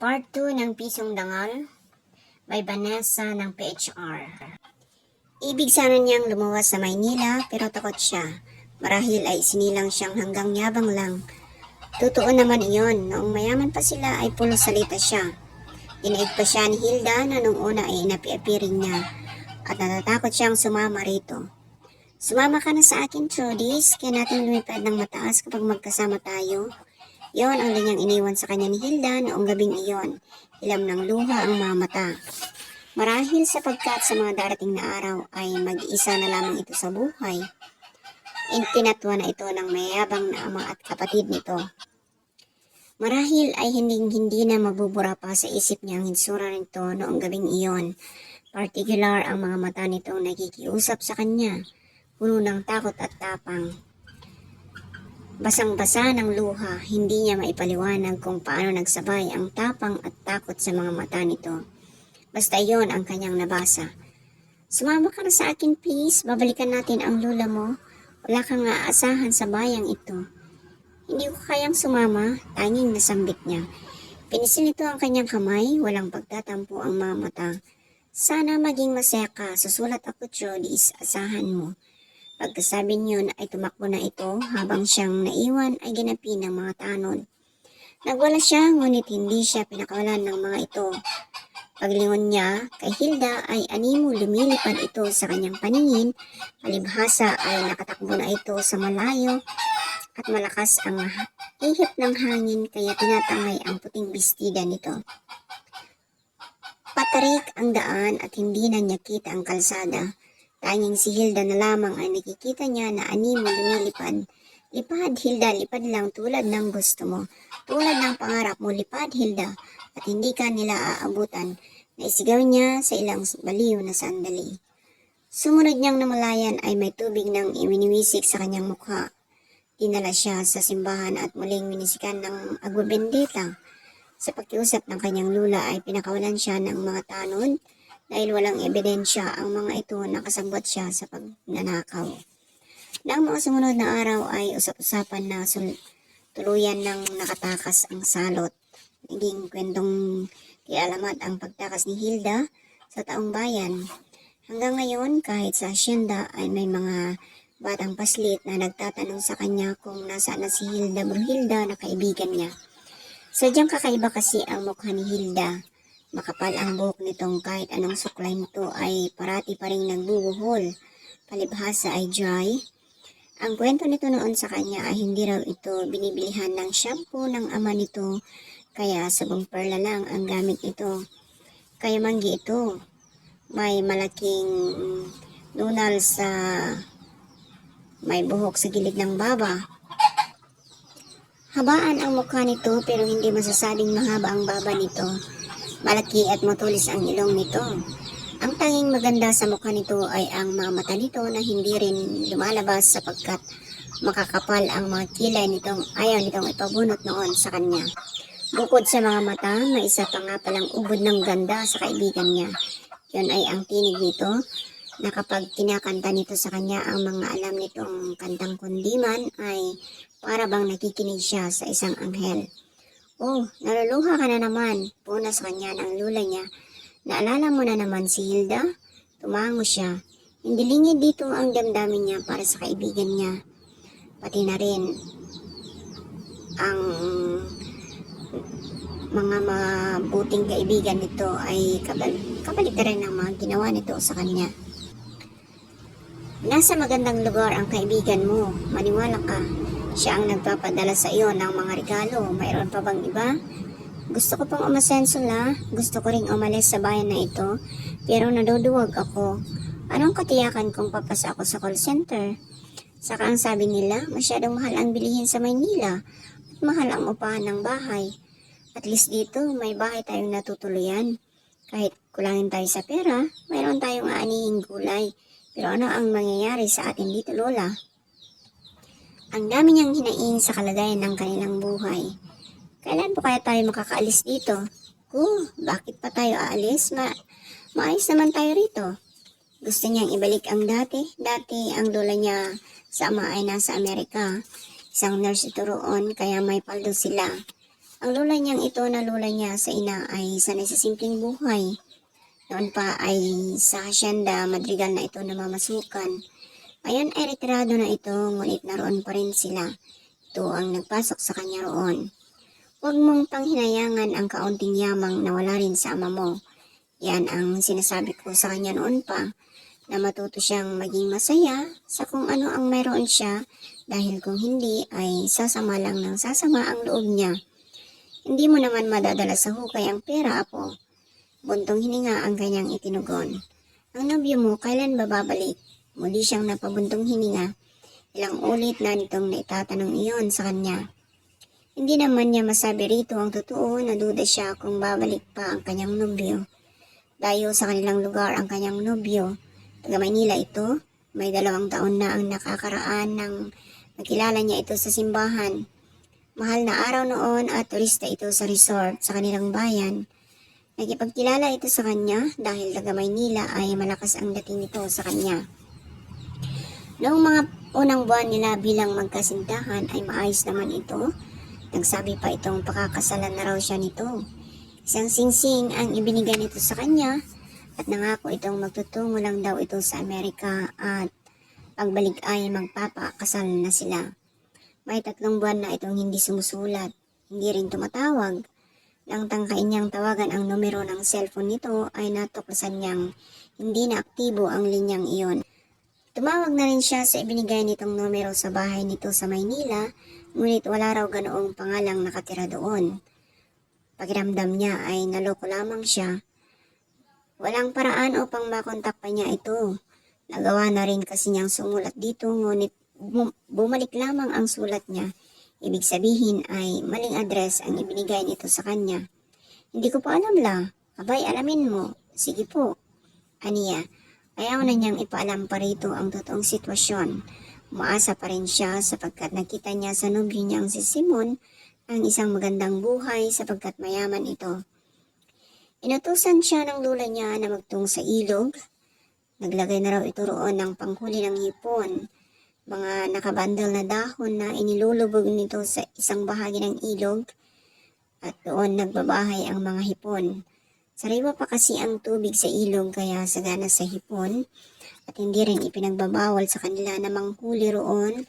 Part 2 ng Pisong Dangal by Vanessa ng PHR. Ibig sana niyang lumuwas sa Maynila pero takot siya. Marahil ay sinilang siyang hanggang yabang lang. Totoo naman iyon, noong mayaman pa sila ay pulo salita siya. Dinaig pa siya ni Hilda na noong una ay inapi-apiring niya at natatakot siyang sumama rito. Sumama ka na sa akin, Trudis, kaya natin lumipad ng mataas kapag magkasama tayo. Yon ang linyang iniwan sa kanya ni Hilda noong gabing iyon. Ilam ng luha ang mga mata. Marahil sapagkat sa mga darating na araw ay mag-iisa na lamang ito sa buhay. Tinatwa na ito ng mayabang na ama at kapatid nito. Marahil ay hindi na mabubura pa sa isip niya ang hitsura nito noong gabing iyon. Partikular ang mga mata nitong nakikiusap sa kanya, puno ng takot at tapang. Basang-basa ng luha, hindi niya maipaliwanag kung paano nagsabay ang tapang at takot sa mga mata nito. Basta iyon ang kanyang nabasa. Sumama ka na sa akin please, babalikan natin ang lula mo. Wala kang aasahan sa bayang ito. Hindi ko kayang sumama, tanging nasambit niya. Pinisil nito ang kanyang kamay, walang pagtatampo ang mga mata. Sana maging masaya ka, susulat ako Trudis, asahan mo. Pagkasabi niyon ay tumakbo na ito habang siyang naiwan ay ginapi ng mga tanod. Nagwala siya ngunit hindi siya pinakawalan ng mga ito. Paglingon niya kay Hilda ay animo lumilipad ito sa kanyang paningin, palibhasa ay nakatakbo na ito sa malayo at malakas ang ihip ng hangin kaya tinatangay ang puting bestida nito. Patarik ang daan at hindi na niya kita ang kalsada. Tanging si Hilda na lamang ay nakikita niya na animo lumilipad. Lipad, Hilda, lipad lang tulad ng gusto mo. Tulad ng pangarap mo, lipad, Hilda, at hindi ka nila aabutan. Naisigaw niya sa ilang baliw na sandali. Sumunod niyang namalayan ay may tubig nang iminiwisik sa kanyang mukha. Dinala siya sa simbahan at muling minisikan ng agwa bendita. Sa pakiusap ng kanyang lula ay pinakawalan siya ng mga tanod, dahil walang ebidensya ang mga ito nakasabot siya sa pagnanakaw. Nang mga sumunod na araw ay usap-usapan na tuluyan ng nakatakas ang salot. Naging kwentong kialamat ang pagtakas ni Hilda sa taong bayan. Hanggang ngayon, kahit sa asyenda ay may mga batang paslit na nagtatanong sa kanya kung nasaan na si Hilda Bruhilda na kaibigan niya. Sadyang kakaiba kasi ang mukha ni Hilda. Makapal ang buhok nitong kahit anong suklay nito ay parati pa rin nagbubuhol. Palibhasa ay dry. Ang kwento nito noon sa kanya ay hindi raw ito binibilihan ng shampoo ng ama nito, kaya sabong perla lang ang gamit nito. Kaya manggi ito. May malaking nunal sa may buhok sa gilid ng baba. Habaan ang mukha nito pero hindi masasabing mahaba ang baba nito. Malaki at matulis ang ilong nito. Ang tanging maganda sa mukha nito ay ang mga mata nito na hindi rin lumalabas sapagkat makakapal ang mga kilay nitong ayaw nitong ipabunot noon sa kanya. Bukod sa mga mata, may isa pa nga palang ubod ng ganda sa kaibigan niya. Yun ay ang tinig nito na kapag kinakanta nito sa kanya ang mga alam nitong kantang kundiman ay para bang nakikinig siya sa isang anghel. Oh, naluluha ka na naman, puna sa kanya ng lula niya. Naalala mo na naman si Hilda? Tumango siya. Hindi lingid dito ang damdamin niya para sa kaibigan niya. Pati na rin ang mga mabuting kaibigan nito ay kabaliktaran ng mga ginawa nito sa kanya. Nasa magandang lugar ang kaibigan mo, maniwala ka. Siya ang nagpapadala sa iyo ng mga regalo. Mayroon pa bang iba? Gusto ko pang umasenso la. Gusto ko ring umalis sa bayan na ito. Pero naduduwag ako. Anong katiyakan kung papasa ako sa call center? Saka ang sabi nila, masyadong mahal ang bilihin sa Maynila. At mahal ang upahan ng bahay. At least dito, may bahay tayong natutuluyan. Kahit kulangin tayo sa pera, mayroon tayong aanihing gulay. Pero ano ang mangyayari sa atin dito, Lola? Ang dami niyang hinaing sa kalagayan ng kanilang buhay. Kailan po kaya tayo makakaalis dito? Bakit pa tayo aalis? Maayos naman tayo rito. Gusto niyang ibalik ang dati. Dati ang lola niya sa ama ay nasa Amerika. Isang nurse ito roon kaya may paldo sila. Ang lola niyang ito na lola niya sa ina ay sanay sa simpleng buhay. Noon pa ay sa Hacienda Madrigal na ito namamasukan. Ngayon ay retirado na ito, ngunit naroon pa rin sila. Ito ang nagpasok sa kanya roon. Huwag mong panghinayangan ang kaunting yamang na wala rin sa ama mo. Yan ang sinasabi ko sa kanya noon pa, na matuto siyang maging masaya sa kung ano ang mayroon siya, dahil kung hindi ay sasama lang ng sasama ang loob niya. Hindi mo naman madadala sa hukay ang pera, apo. Buntong hininga ang kanyang itinugon. Ang nobyo mo kailan ba babalik? Muli siyang napabuntong hininga. Ilang ulit na nitong naitatanong iyon sa kanya. Hindi naman niya masabi rito ang totoo, naduda siya kung babalik pa ang kanyang nobyo. Dayo sa kanilang lugar ang kanyang nobyo. Taga Maynila ito, may 2 taon na ang nakakaraan nang makilala niya ito sa simbahan. Mahal na araw noon at turista ito sa resort sa kanilang bayan. Nagipagkilala ito sa kanya dahil taga Maynila ay malakas ang dating nito sa kanya. Noong mga unang buwan nila bilang magkasintahan ay maayos naman ito. Nagsabi pa itong pakakasalan na raw siya nito. Isang singsing ang ibinigay nito sa kanya at nangako itong magtutungo lang daw ito sa Amerika at pagbalik ay magpapakasal na sila. May 3 buwan na itong hindi sumusulat, hindi rin tumatawag. Nang tangkain niyang tawagan ang numero ng cellphone nito ay natuklasan niyang hindi na aktibo ang linyang iyon. Tumawag na rin siya sa ibinigay nitong numero sa bahay nito sa Maynila, ngunit wala raw ganoong pangalang nakatira doon. Pakiramdam niya ay naloko lamang siya. Walang paraan upang makontak pa niya ito. Nagawa na rin kasi niyang sumulat dito, ngunit bumalik lamang ang sulat niya. Ibig sabihin ay maling address ang ibinigay nito sa kanya. Hindi ko pa alam la. Abay, alamin mo. Sige po. Aniya, ayaw na niyang ipaalam pa rito ang totoong sitwasyon. Umaasa pa rin siya sapagkat nakita niya sa nobyo niyang si Simon ang isang magandang buhay sapagkat mayaman ito. Inutusan siya ng lola niya na magtungo sa ilog. Naglagay na raw ito roon ng panghuli ng hipon. Mga nakabandal na dahon na inilulubog nito sa isang bahagi ng ilog at doon nagbabahay ang mga hipon. Sariwa pa kasi ang tubig sa ilog kaya sagana sa hipon at hindi rin ipinagbabawal sa kanila na manghuli roon,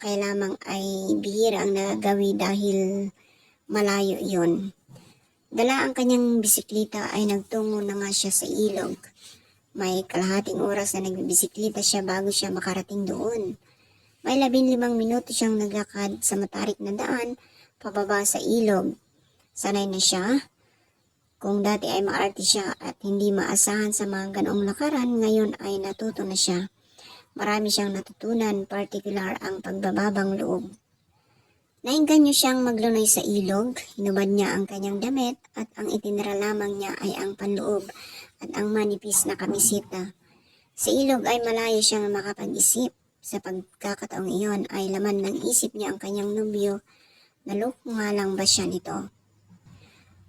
kaya lamang ay bihira ang nagagawi dahil malayo iyon. Dala ang kanyang bisikleta ay nagtungo na nga siya sa ilog. May kalahating oras na nagbibisikleta siya bago siya makarating doon. May 15 minuto siyang naglakad sa matarik na daan pababa sa ilog. Sanay na siya. Kung dati ay maarte siya at hindi maasahan sa mga ganoong lakaran, ngayon ay natuto na siya. Marami siyang natutunan, particular ang pagbababang loob. Nainganyo siyang maglunay sa ilog, hinubad niya ang kanyang damit at ang itinira lamang niya ay ang panloob at ang manipis na kamisita. Sa ilog ay malayo siyang makapag-isip. Sa pagkakataong iyon ay laman ng isip niya ang kanyang nobyo. Naloko nga lang ba siya nito?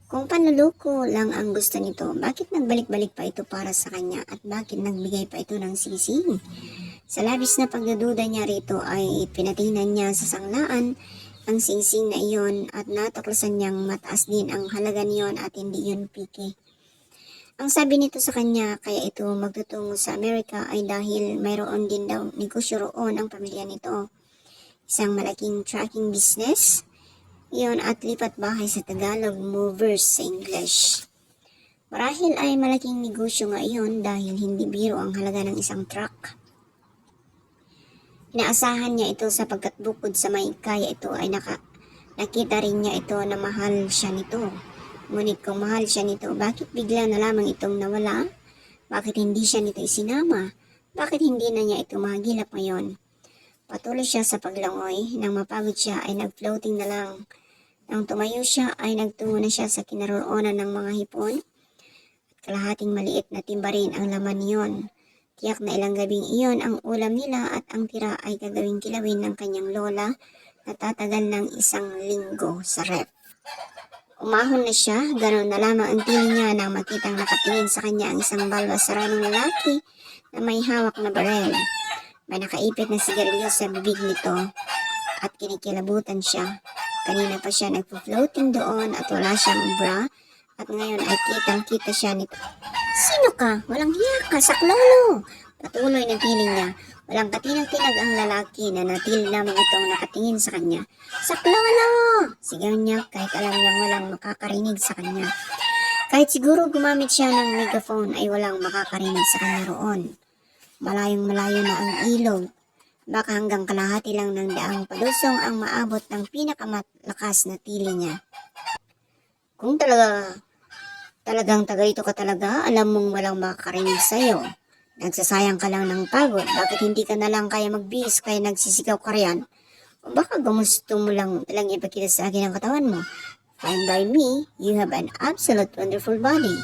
Kung panluloko lang ang gusto nito, bakit nagbalik-balik pa ito para sa kanya at bakit nagbigay pa ito ng sisig? Sa labis na pagdududa niya rito ay pinatingnan niya sa sanglaan ang singsing na iyon at natuklasan niyang mataas din ang halaga niyon at hindi yun piki. Ang sabi nito sa kanya kaya ito magtutungo sa Amerika ay dahil mayroon din daw negosyo roon ang pamilya nito. Isang malaking trucking business. Iyon at lipat bahay sa Tagalog, movers sa English. Marahil ay malaking negosyo nga iyon dahil hindi biro ang halaga ng isang truck. Inaasahan niya ito sapagkat bukod sa may kaya ito ay nakita rin niya ito na mahal siya nito. Ngunit kung mahal siya nito, bakit bigla na lamang itong nawala? Bakit hindi siya nito isinama? Bakit hindi na niya ito mahagilap ngayon? Patuloy siya sa paglangoy. Nang mapagod siya ay nag-floating na lang. Nang tumayo siya ay nagtungo na siya sa kinaroroonan ng mga hipon. At kalahating maliit na timba rin ang laman niyon. Tiyak na ilang gabing iyon ang ulam nila at ang tira ay gagawing kilawin ng kanyang lola na tatagal ng 1 linggo sa ref. Umahon na siya, ganoon na lamang ang tingin niya nang makitang nakatingin sa kanya ang isang balbasaranong lalaki na may hawak na barel. May nakaipit na sigarilyo sa bibig nito at kinikilabutan siya. Kanina pa siya nagpo-floating doon at wala siyang bra. At ngayon ay kitang-kita siya nito. Sino ka? Walang hiya ka, saklolo! Patuloy na piling niya. Walang katinag-tinag ang lalaki na natil lamang itong nakatingin sa kanya. Saklolo! Sigaw niya kahit alam niyang walang makakarinig sa kanya. Kahit siguro gumamit siya ng megaphone ay walang makakarinig sa kanya roon. Malayong-malayo na ang ilog. Baka hanggang kalahati lang ng daang palusong ang maabot ng pinakamalakas na tili niya. Kung talagang taga ito ka talaga, alam mong walang makakarinig sa'yo. Nagsasayang ka lang ng pagod. Bakit hindi ka na lang kaya magbihis kaya nagsisigaw ka riyan? O baka gusto mo lang ipakita sa akin ang katawan mo. Fine by me, you have an absolute wonderful body.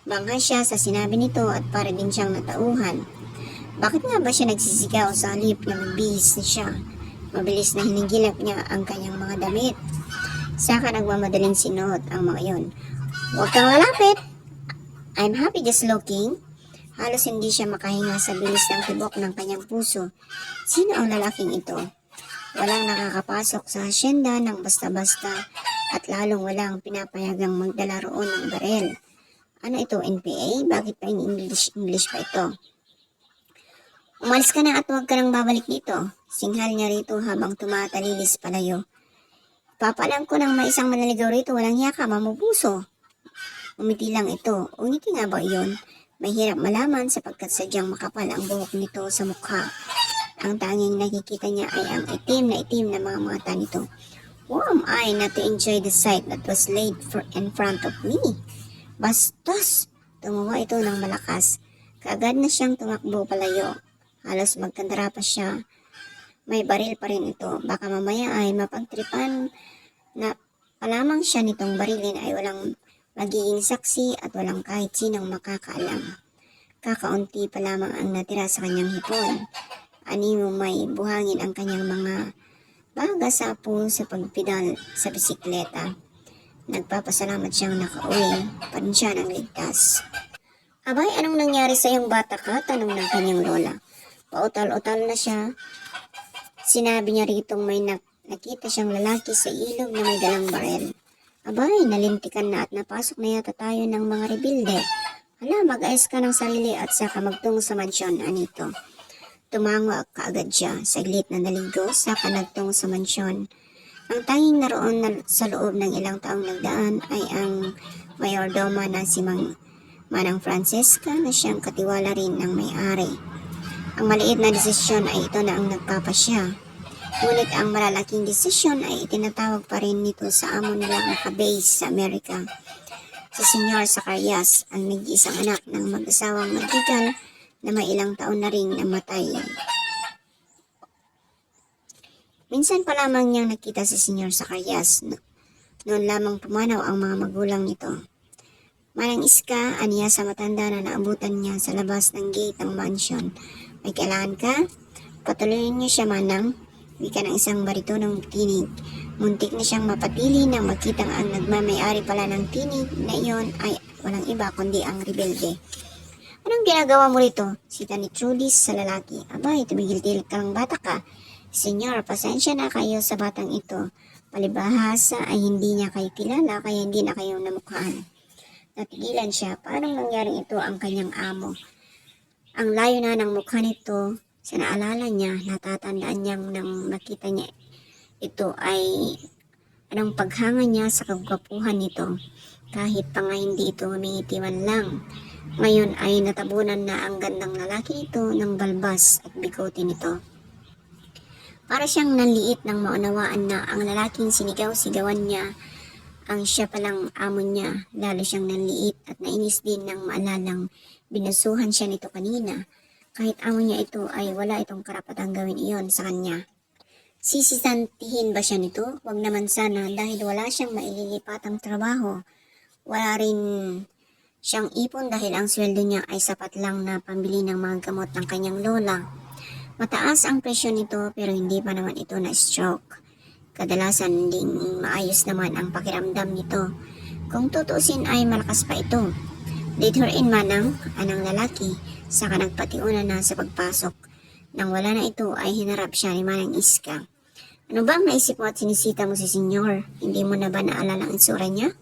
Bangga siya sa sinabi nito at para din siyang natauhan. Bakit nga ba siya nagsisigaw sa halip na magbihis na siya? Mabilis na hinigilap niya ang kanyang mga damit. Saka nagmamadaling sinuot ang mga yon. Huwag kang lalapit! I'm happy just looking. Halos hindi siya makahinga sa bilis ng tibok ng kanyang puso. Sino ang lalaking ito? Walang nakakapasok sa hasyenda ng basta-basta at lalong walang pinapayagang magdala roon ng barel. Ano ito, NPA? Bakit pa in English pa ito? Umalis ka na at huwag ka nang babalik dito. Singhal niya rito habang tumatalilis palayo. Papalam ko ng may isang manaligaw rito, walang hiya ka, mamupuso. Umiti lang ito. Umiti nga ba iyon? Mahirap malaman sapagkat sadyang makapal ang buhok nito sa mukha. Ang tanging nakikita niya ay ang itim na mga mata nito. Who am I not to enjoy the sight that was laid in front of me? Bastos! Tumawa ito ng malakas. Kaagad na siyang tumakbo palayo. Halos magkandara pa siya. May baril pa rin ito. Baka mamaya ay mapagtripan na palamang siya nitong barilin ay walang magiging saksi at walang kahit sinong makakaalam. Kakaunti pa lamang ang natira sa kanyang hipon. Animo may buhangin ang kanyang mga bagasapo sa pagpidal sa bisikleta. Nagpapasalamat siyang nakauwi pa rin siya ng ligtas. Abay, anong nangyari sa iyong bata ka? Tanong ng kanyang lola. Pautal-utal na siya. Sinabi niya ritong may nakita siyang lalaki sa ilog na may dalang barel. Abay, nalintikan na at napasok na yata tayo ng mga rebelde. Hala, mag-ayos ka ng sarili at saka magtungo sa mansyon, anito. Tumango kaagad siya. Saglit na naligo, saka nagtungo sa mansyon. Ang tanging naroon sa loob ng ilang taong nagdaan ay ang mayordoma na si Manang Francesca na siyang katiwala rin ng may-ari. Ang maliit na desisyon ay ito na ang nagpapasya. Ngunit ang malalaking desisyon ay itinatawag pa rin nito sa amo nilang nakabase sa Amerika. Si Senyor Zacarias, ang nag-iisang anak ng mag-asawang Madrigal na may ilang taon na rin namatay. Minsan pa lamang niyang nakita si Senyor Zacarias. Noon lamang pumanaw ang mga magulang nito. Manang Iska, aniya sa matanda na naabutan niya sa labas ng gate ng mansion. May kailangan ka? Patuloyin niyo siya, Manang. Wika ng isang baritonong tinig. Muntik na siyang mapatili nang makitang ang nagmamayari pala ng tinig na iyon ay walang iba kundi ang rebelde. Anong ginagawa mo rito? Sita ni Trudis sa lalaki. Abay, tumigil-tigil ka lang, bata ka. Senyor, pasensya na kayo sa batang ito. Palibhasa ay hindi niya kayo kilala kaya hindi na kayo namukhaan. Natigilan siya. Paano nangyaring ito ang kanyang amo? Ang layo na ng mukha nito. Sa naalala niya, natatandaan niyang nang nakita niya ito ay anong paghanga niya sa kagwapuhan nito. Kahit pa nga hindi ito humingitiwan lang. Ngayon ay natabunan na ang gandang lalaki ito ng balbas at bigote nito. Para siyang nanliit nang maunawaan na ang lalaking sinigaw-sigawan niya ang siya palang amo niya. Lalo siyang nanliit at nainis din nang maalalang binasuhan siya nito kanina. Kahit amo niya ito ay wala itong karapatang gawin iyon sa kanya. Sisisantihin ba siya nito? Wag naman sana dahil wala siyang maililipatang trabaho. Wala rin siyang ipon dahil ang sweldo niya ay sapat lang na pambili ng mga gamot ng kanyang lola. Mataas ang presyo nito pero hindi pa naman ito na-stroke. Kadalasan ding maayos naman ang pakiramdam nito. Kung tutusin ay malakas pa ito. Lead her in, Manang, anang lalaki. Saka nagpatiuna na sa pagpasok. Nang wala na ito ay hinarap siya ni Manang Iska. Ano ba ang naisip mo at sinisita mo si Senyor? Hindi mo na ba naalala ang itsura niya?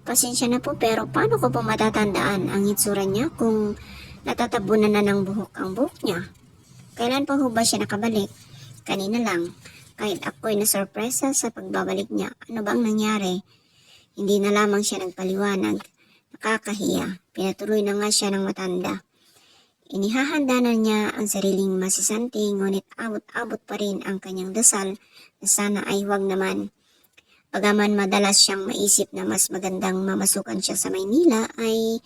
Pasensya na po pero paano ko po matatandaan ang itsura niya kung natatabunan na ng buhok ang buhok niya? Kailan pa ho ba siya nakabalik? Kanina lang. Kahit ako'y nasurpresa sa pagbabalik niya. Ano ba ang nangyari? Hindi na lamang siya nagpaliwanag. Nakakahiya. Pinatuloy na nga siya ng matanda. Inihahanda na niya ang sariling masisanti, ngunit abot-abot pa rin ang kanyang dasal na sana ay huwag naman. Bagaman madalas siyang maisip na mas magandang mamasukan siya sa Maynila, ay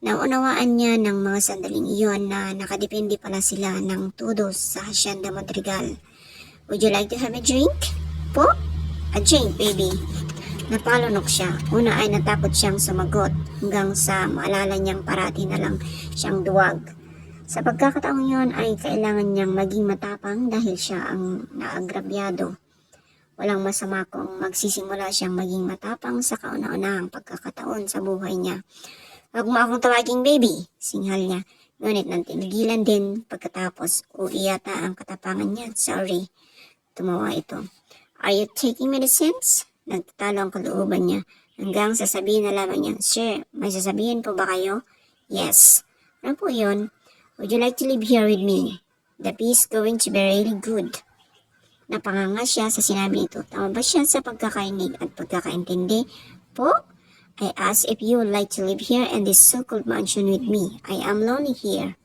naunawaan niya ng mga sandaling iyon na nakadepende pala sila ng tudos sa Hacienda Madrigal. Would you like to have a drink? Po? A drink, baby. Napalunok siya. Una ay natakot siyang sumagot hanggang sa maalala niyang parati na lang siyang duwag. Sa pagkakataong yun ay kailangan niyang maging matapang dahil siya ang naagrabyado. Walang masama kung magsisimula siyang maging matapang sa kauna-unahang pagkakataon sa buhay niya. Huwag mo akong tawaging baby, singhal niya. Ngunit nantigilan din pagkatapos yata ang katapangan niya. Sorry. Tumawa ito. Are you taking medicines? Nagtatalo ang kalooban niya hanggang sasabihin na lamang niya, Sir, may sasabihin po ba kayo? Yes. Ano po yun? Would you like to live here with me? The pea is going to be really good. Napanganga siya sa sinabi nito. Tama ba siya sa pagkakainig at pagkakaintindi? Po? I asked if you would like to live here in this so-called mansion with me. I am lonely here.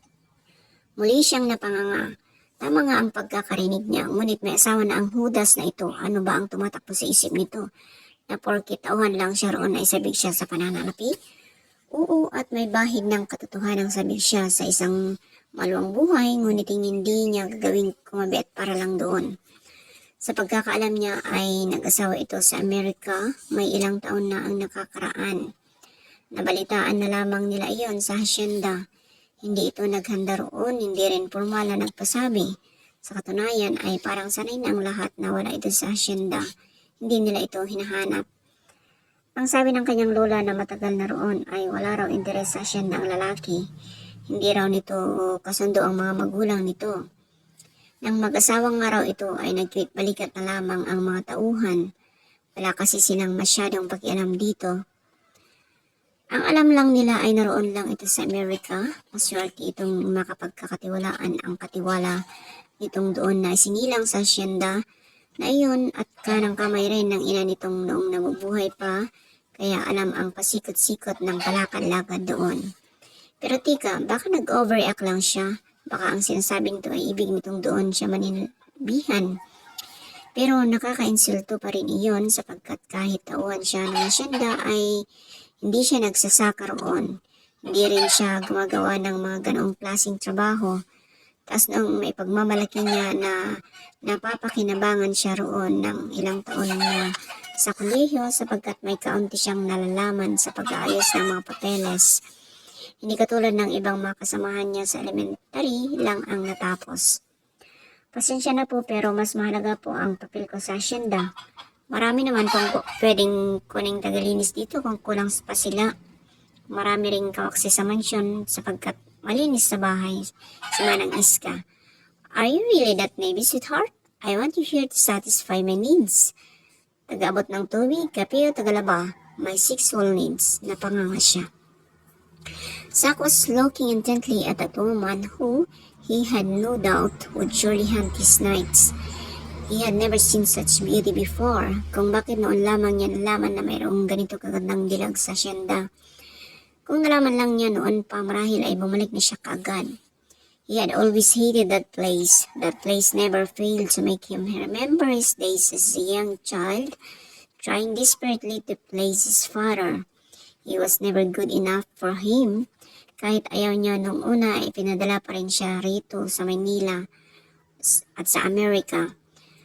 Muli siyang napanganga. Tama nga ang pagkakarinig niya, ngunit may asawa na ang hudas na ito. Ano ba ang tumatakbo sa isip nito? Na porkit tauhan lang siya roon ay sabik siya sa pananalapi? Oo, at may bahid ng katotohanang sabik siya sa isang maluwang buhay, ngunit hindi niya gagawing kumabit para lang doon. Sa pagkakaalam niya ay nag-asawa ito sa Amerika, may ilang taon na ang nakakaraan. Nabalitaan na lamang nila iyon sa hacienda. Hindi ito naghanda roon, hindi rin formal na nagpasabi. Sa katunayan ay parang sanay na ang lahat na wala ito sa hacienda. Hindi nila ito hinahanap. Ang sabi ng kanyang lola na matagal na roon ay wala raw interes sa hacienda ang lalaki. Hindi raw nito kasundo ang mga magulang nito. Nang mag-asawang nga raw ito ay nagkit balikat na lamang ang mga tauhan. Wala kasi silang masyadong pakialam dito. Ang alam lang nila ay naroon lang ito sa Amerika. Maswerte itong makapagkakatiwalaan ang katiwala nitong doon na isinilang sa hacienda na iyon at kanang kamay rin ng ina nitong noong nabubuhay pa. Kaya alam ang pasikot-sikot ng palakad-lakad doon. Pero tika, baka nag-overreact lang siya. Baka ang sinasabing to ay ibig nitong doon siya maninbihan. Pero nakaka-insulto pa rin iyon sapagkat kahit tauhan siya ng hacienda ay hindi siya nagsasaka roon. Hindi rin siya gumagawa ng mga ganoong klaseng trabaho. Tapos nung may pagmamalaki niya na napapakinabangan siya roon ng ilang taon na sa kolehiyo sapagkat may kaunti siyang nalalaman sa pag-aayos ng mga papeles. Hindi katulad ng ibang mga kasamahan niya sa elementary lang ang natapos. Pasensya na po pero mas mahalaga po ang papel ko sa hacienda. Marami naman pong pwedeng kuning tagalinis dito kung kulang pa sila. Marami ring kawaksi sa mansyon sapagkat malinis sa bahay si Manang Iska. Are you really that maybe, sweetheart? I want you here to satisfy my needs. Tagaabot ng tubig, kape o tagalaba, my sexual needs. Napanganga siya. Zack was looking intently at that woman who, he had no doubt, would surely haunt his nights. He had never seen such beauty before. Kung bakit noon lamang niya nalaman na mayroong ganito kagandang dilag sa hacienda. Kung nalaman lang niya noon pa marahil ay bumalik na siya kaagad. He had always hated that place. That place never failed to make him remember his days as a young child, trying desperately to please his father. He was never good enough for him. Kahit ayaw niya nung una, ipinadala pa rin siya rito sa Maynila at sa Amerika.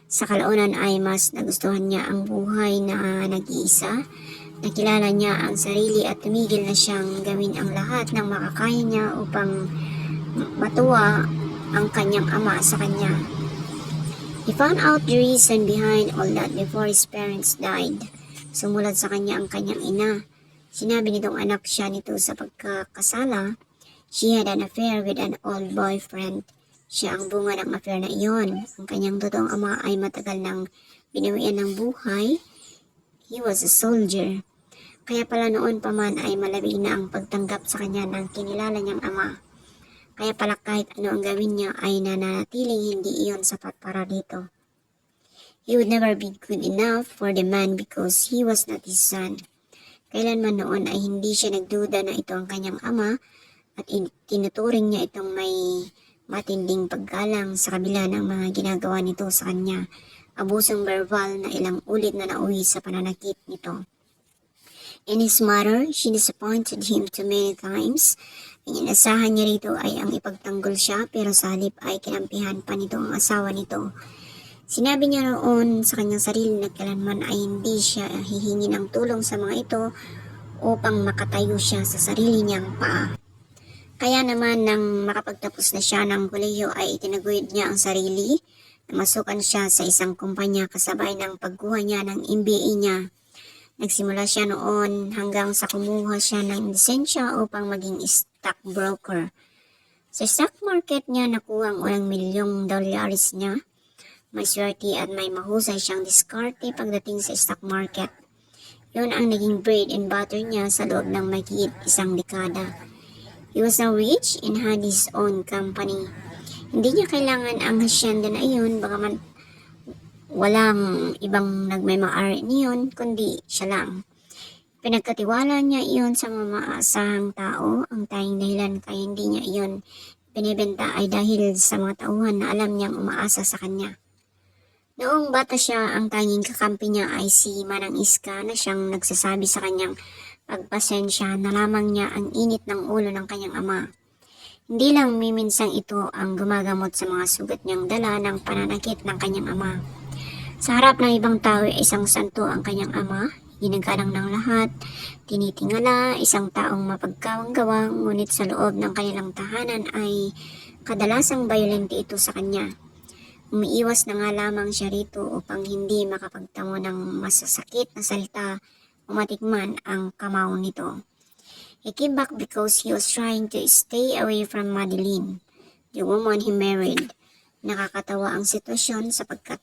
Sa kalaunan ay mas nagustuhan niya ang buhay na nag-iisa. Nakilala niya ang sarili at tumigil na siyang gawin ang lahat ng makakaya niya upang matuwa ang kanyang ama sa kanya. He found out the reason behind all that before his parents died. Sumulat sa kanya ang kanyang ina. Sinabi nitong anak siya nito sa pagkakasala. She had an affair with an old boyfriend. siya ang bunga ng affair na iyon. Ang kanyang totoong ama ay matagal nang binawian ng buhay. He was a soldier. Kaya pala noon pa man ay malabig na ang pagtanggap sa kanya ng kinilala niyang ama. Kaya pala kahit ano ang gawin niya ay nananatiling hindi iyon sapat para dito. He would never be good enough for the man because he was not his son. Kailanman noon ay hindi siya nagduda na ito ang kanyang ama at tinuturing niya itong may matinding paggalang sa kabila ng mga ginagawa nito sa kanya. Abusong verbal na ilang ulit na nauwi sa pananakit nito. In his mother, she disappointed him too many times. Ang inasahan niya rito ay ang ipagtanggol siya pero sa halip ay kinampihan pa nito ang asawa nito. Sinabi niya noon sa kanyang sarili na kailanman ay hindi siya hihingi ng tulong sa mga ito upang makatayo siya sa sarili niyang paa. Kaya naman nang makapagtapos na siya ng kolehiyo ay itinaguyod niya ang sarili na masukan siya sa isang kumpanya kasabay ng pagkuha niya ng MBA niya. Nagsimula siya noon hanggang sa kumuha siya ng lisensya upang maging stockbroker. Sa stock market niya nakuha ang unang $1,000,000 niya. May swerte at may mahusay siyang diskarte pagdating sa stock market. Yun ang naging bread and butter niya sa loob ng mahigit isang dekada. He was now rich and had his own company. Hindi niya kailangan ang hasyenda na iyon bagaman walang ibang nagmay-maari niyon kundi siya lang. Pinagkatiwala niya iyon sa mamaasahang tao. Ang tayong dahilan kaya hindi niya iyon binibenta ay dahil sa mga tauhan na alam niyang umaasa sa kanya. Noong bata siya, ang tanging kakampi niya ay si Manang Iska na siyang nagsasabi sa kanyang pagpasensya na lamang niya ang init ng ulo ng kanyang ama. Hindi lang miminsang ito ang gumagamot sa mga sugat niyang dala ng pananakit ng kanyang ama. Sa harap ng ibang tao ay isang santo ang kanyang ama, ginagalang ng lahat, tinitingala, isang taong mapagkawang-gawa, ngunit sa loob ng kanilang tahanan ay kadalasang bayolente ito sa kanya. Umiiwas na nga lamang siya rito upang hindi makapagtamo ng masasakit na salita o matikman ang kamao nito. He came back because he was trying to stay away from Madeline, the woman he married. Nakakatawa ang sitwasyon sapagkat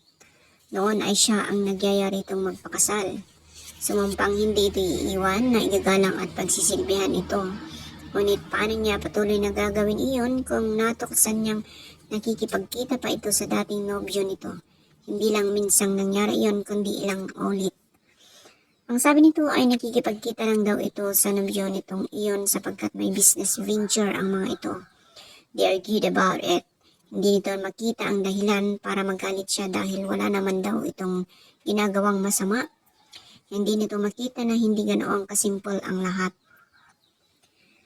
noon ay siya ang nagyaya ritong magpakasal. Sumumpang hindi ito iiwan na igagalang at pagsisilbihan ito. Ngunit paano niya patuloy na gagawin iyon kung natuksan niyang nakikipagkita pa ito sa dating nobyo nito? Hindi lang minsang nangyari iyon kundi ilang ulit. Ang sabi nito ay nakikipagkita lang daw ito sa nobyo nitong iyon sapagkat may business venture ang mga ito. They argued about it. Hindi nito makita ang dahilan para magalit siya dahil wala naman daw itong ginagawang masama. Hindi nito makita na hindi ganoong kasimple ang lahat.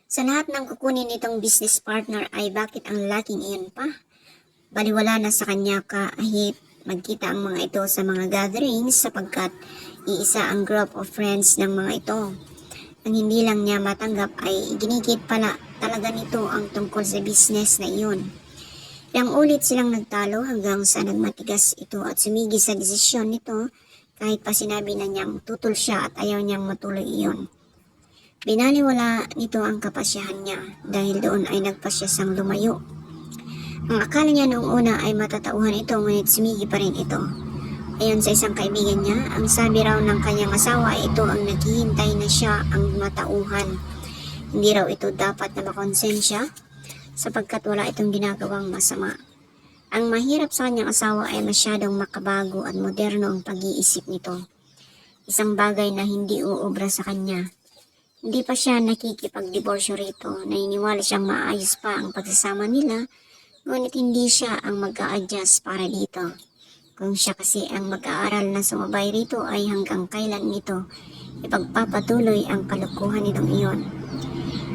Sa lahat ng kukunin nitong business partner ay bakit ang laking iyon pa? Baliwala na sa kanya kahit magkita ang mga ito sa mga gatherings sapagkat iisa ang group of friends ng mga ito. Ang hindi lang niya matanggap ay ginigit pala talaga nito ang tungkol sa business na iyon. Ilang ulit silang nagtalo hanggang sa nagmatigas ito at sumigi sa desisyon nito kahit pa sinabi na niyang tutol siya at ayaw niyang matuloy iyon. Binaliwala nito ang kapasyahan niya dahil doon ay nagpasya sang lumayo. Ang akala niya noong una ay matatauhan ito ngunit sumigi pa rin ito. Ayon sa isang kaibigan niya, ang sabi raw ng kanyang asawa ay ito ang naghihintay na siya ang matauhan. Hindi raw ito dapat na makonsensya sapagkat wala itong ginagawang masama. Ang mahirap sa kanyang asawa ay masyadong makabago at moderno ang pag-iisip nito. Isang bagay na hindi uubra sa kanya. Hindi pa siya nakikipag-diborsyo rito, naniniwala siyang maayos pa ang pagsasama nila, ngunit hindi siya ang mag-a-adjust para dito. Kung siya kasi ang mag-aaral na sumabay rito ay hanggang kailan nito ipagpapatuloy ang kalokohan nitong iyon.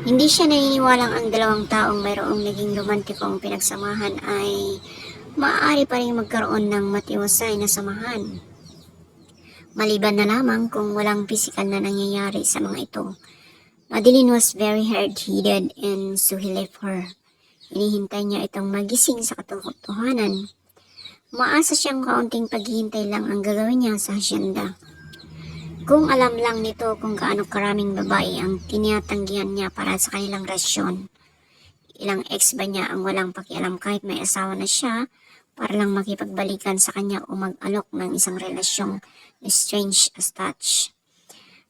Hindi siya naniniwalang ang dalawang taong mayroong naging romantikong pinagsamahan ay maaari pa rin magkaroon ng matiwasay na samahan. Maliban na lamang kung walang pisikal na nangyayari sa mga ito. Madeline was very hard-headed and so he left her. Inihintay niya itong magising sa katotohanan. Umaasa siyang kaunting paghihintay lang ang gagawin niya sa hasyenda. Kung alam lang nito kung gaano karaming babae ang tinatanggihan niya para sa kanilang rasyon, Ilang ex ba niya ang walang pakialam kahit may asawa na siya para lang makipagbalikan sa kanya o mag-alok ng isang relasyong strange as touch.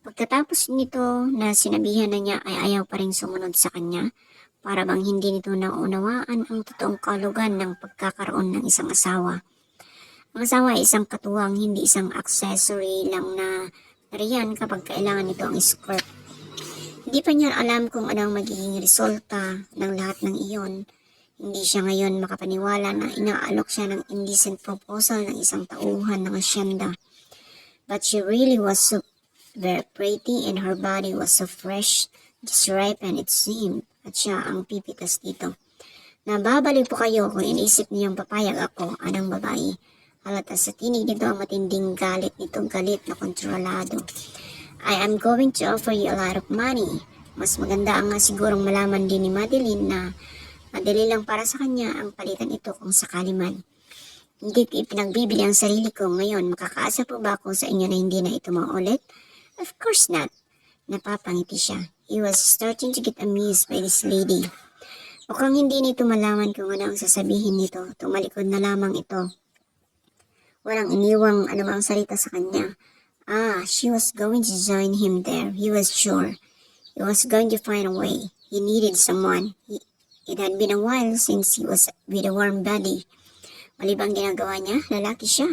Pagkatapos nito na sinabihan na niya ay ayaw pa rin sumunod sa kanya, para bang hindi nito naunawaan ang totoong kahulugan ng pagkakaroon ng isang asawa. Ang asawa ay isang katuwang, hindi isang accessory lang na nariyan kapag kailangan nito ang escort. Hindi pa niya alam kung ano ang magiging resulta ng lahat ng iyon. Hindi siya ngayon makapaniwala na inaalok siya ng indecent proposal ng isang tauhan ng asyenda. But she really was so very pretty and her body was so fresh, just ripened it seemed. At siya ang pipitas dito. Nababalik po kayo kung inisip niyong papayag ako, anong babae. Halata sa tinig nito ang matinding galit nito, galit na kontrolado. I am going to offer you a lot of money. Mas maganda ang nga sigurong malaman din ni Madeline na madali lang para sa kanya ang palitan ito kung sakali man. Hindi ko ipinagbibili ang sarili ko ngayon. Makakaasa po ba ako sa inyo na hindi na ito maulit? Of course not. Napapangiti siya. He was starting to get amused by this lady. Mukhang hindi nito malaman kung ano ang sasabihin nito. Tumalikod na lamang ito. Walang iniwang anumang salita sa kanya. She was going to join him there. He was sure. He was going to find a way. He needed someone. It had been a while since he was with a warm body. Mali bang ginagawa niya? Lalaki siya.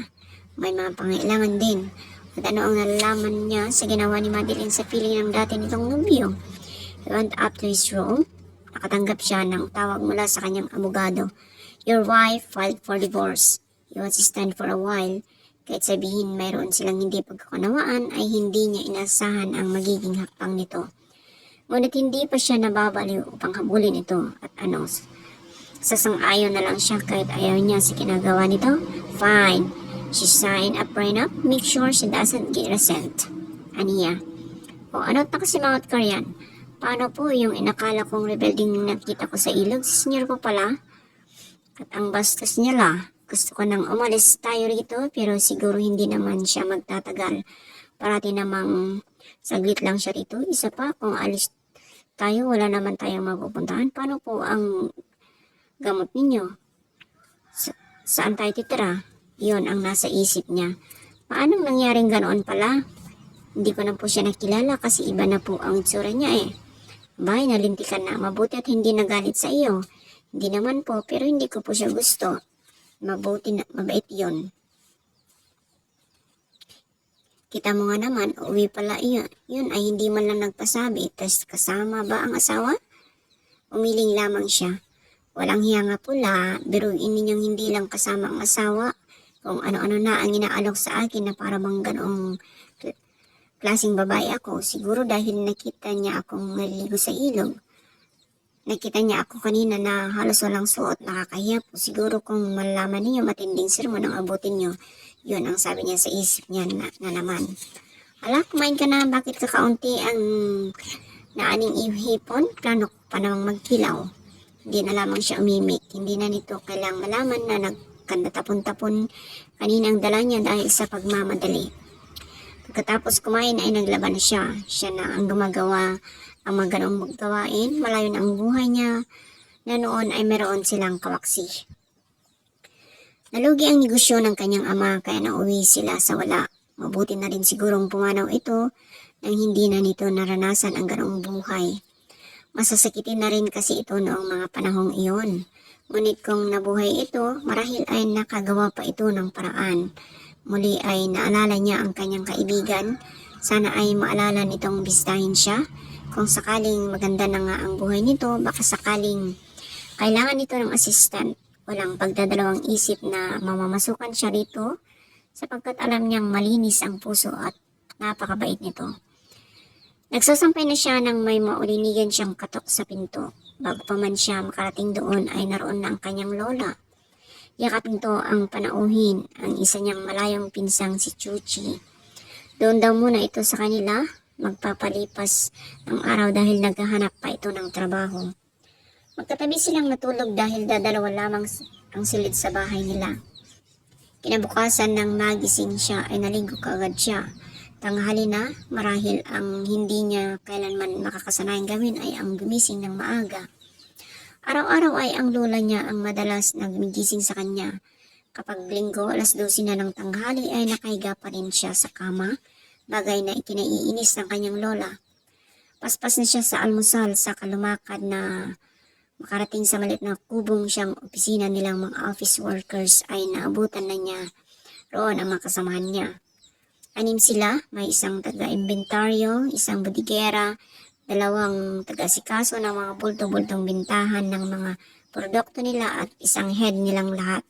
May mga pangailangan din. At ano ang nalalaman niya sa ginawa ni Madeline sa piling ng dati nitong nobyo? He went up to his room. Nakatanggap siya ng tawag mula sa kanyang abogado. Your wife filed for divorce. He was stand for a while. Kahit sabihin mayroon silang hindi pagkakunawaan ay hindi niya inasahan ang magiging hakbang nito. Ngunit hindi pa siya nababaliw upang habulin ito at sasang-ayon na lang siya kahit ayaw niya sa ginagawa nito. Fine. She signed a prenup. Make sure she doesn't get resent. Aniya. O ano't nakasimangot ka riyan? Paano po yung inakala kong rebelding nakita ko sa ilog? Si senyor po pala. At ang bastos niya la. Gusto ko nang umalis tayo rito pero siguro hindi naman siya magtatagal. Parati namang saglit lang siya rito. Isa pa, kung alis tayo, wala naman tayong mapupuntahan. Paano po ang gamot ninyo? Saan tayo titira? Yun ang nasa isip niya. Paanong nangyaring ganoon pala? Hindi ko na po siya nakilala kasi iba na po ang itsura niya eh. Bay, nalintikan na. Mabuti at hindi nagalit sa iyo. Hindi naman po, pero hindi ko po siya gusto. Mabuti na, mabait yon. Kita mo nga naman, uwi pala iyon. Yun ay hindi man lang nagpasabi. Tas kasama ba ang asawa? Umiling lamang siya. Walang hiya nga pula, biruin ninyong hindi lang kasama ang asawa. Kung ano-ano na ang inaalok sa akin na para bang ganoong klaseng babae ako. Siguro dahil nakita niya akong naliligo sa ilog. Nakita niya ako kanina na halos walang suot, nakakahiya po. Siguro kung malaman niyo matinding sermon ang abutin niyo. Yun ang sabi niya sa isip niya na naman. Hala, kumain ka na, bakit kakaunti ang naaning ihipon? Plano ko pa namang magkilaw. Hindi na lamang siya umimik. Hindi na nito kailang malaman na nagkandatapon-tapon kaninang dala niya dahil sa pagmamadali. Pagkatapos kumain ay naglaban na siya. Siya na ang gumagawa ang mga ganong gawain, malayo na ang buhay niya na noon ay meron silang kawaksi. Nalugi ang negosyo ng kanyang ama kaya nauwi sila sa wala. Mabuti na rin sigurong pumanaw ito nang hindi na nito naranasan ang ganong buhay. Masasakitin na rin kasi ito noong mga panahong iyon. Ngunit kung nabuhay ito, marahil ay nakagawa pa ito ng paraan. Muli ay naalala niya ang kanyang kaibigan. Sana ay maalala nitong bistahin siya. Kung sakaling maganda na nga ang buhay nito, baka sakaling kailangan nito ng assistant. Walang pagdadalawang isip na mamamasukan siya rito sapagkat alam niyang malinis ang puso at napakabait nito. Nagsasampay na siya nang may maulinigan siyang katok sa pinto. Bago pa man siya makarating doon ay naroon na ang kanyang lola. Yakapin to ang panauhin ang isa niyang malayong pinsang si Chuchi. Doon daw muna ito sa kanila. Magpapalipas ng araw dahil naghahanap pa ito ng trabaho. Magkatabi silang natulog dahil dadalawa lamang ang silid sa bahay nila. Kinabukasan nang magising siya ay naligo kaagad siya. Tanghali na, marahil ang hindi niya kailanman makakasanayang gawin ay ang gumising ng maaga. Araw-araw ay ang lola niya ang madalas nagmigising sa kanya. Kapag linggo, 12:00 na ng tanghali ay nakahiga pa rin siya sa kama, bagay na ikinaiinis ng kanyang lola. Paspas na siya sa almusal sa kalumakad na makarating sa maliit na kubong siyang opisina nilang mga office workers ay naabutan na niya roon ang mga kasamahan niya. 6 sila, may isang taga-inventaryo, isang bodigera, 2 taga-asikaso ng mga bulto-bultong bintahan ng mga produkto nila at isang head nilang lahat.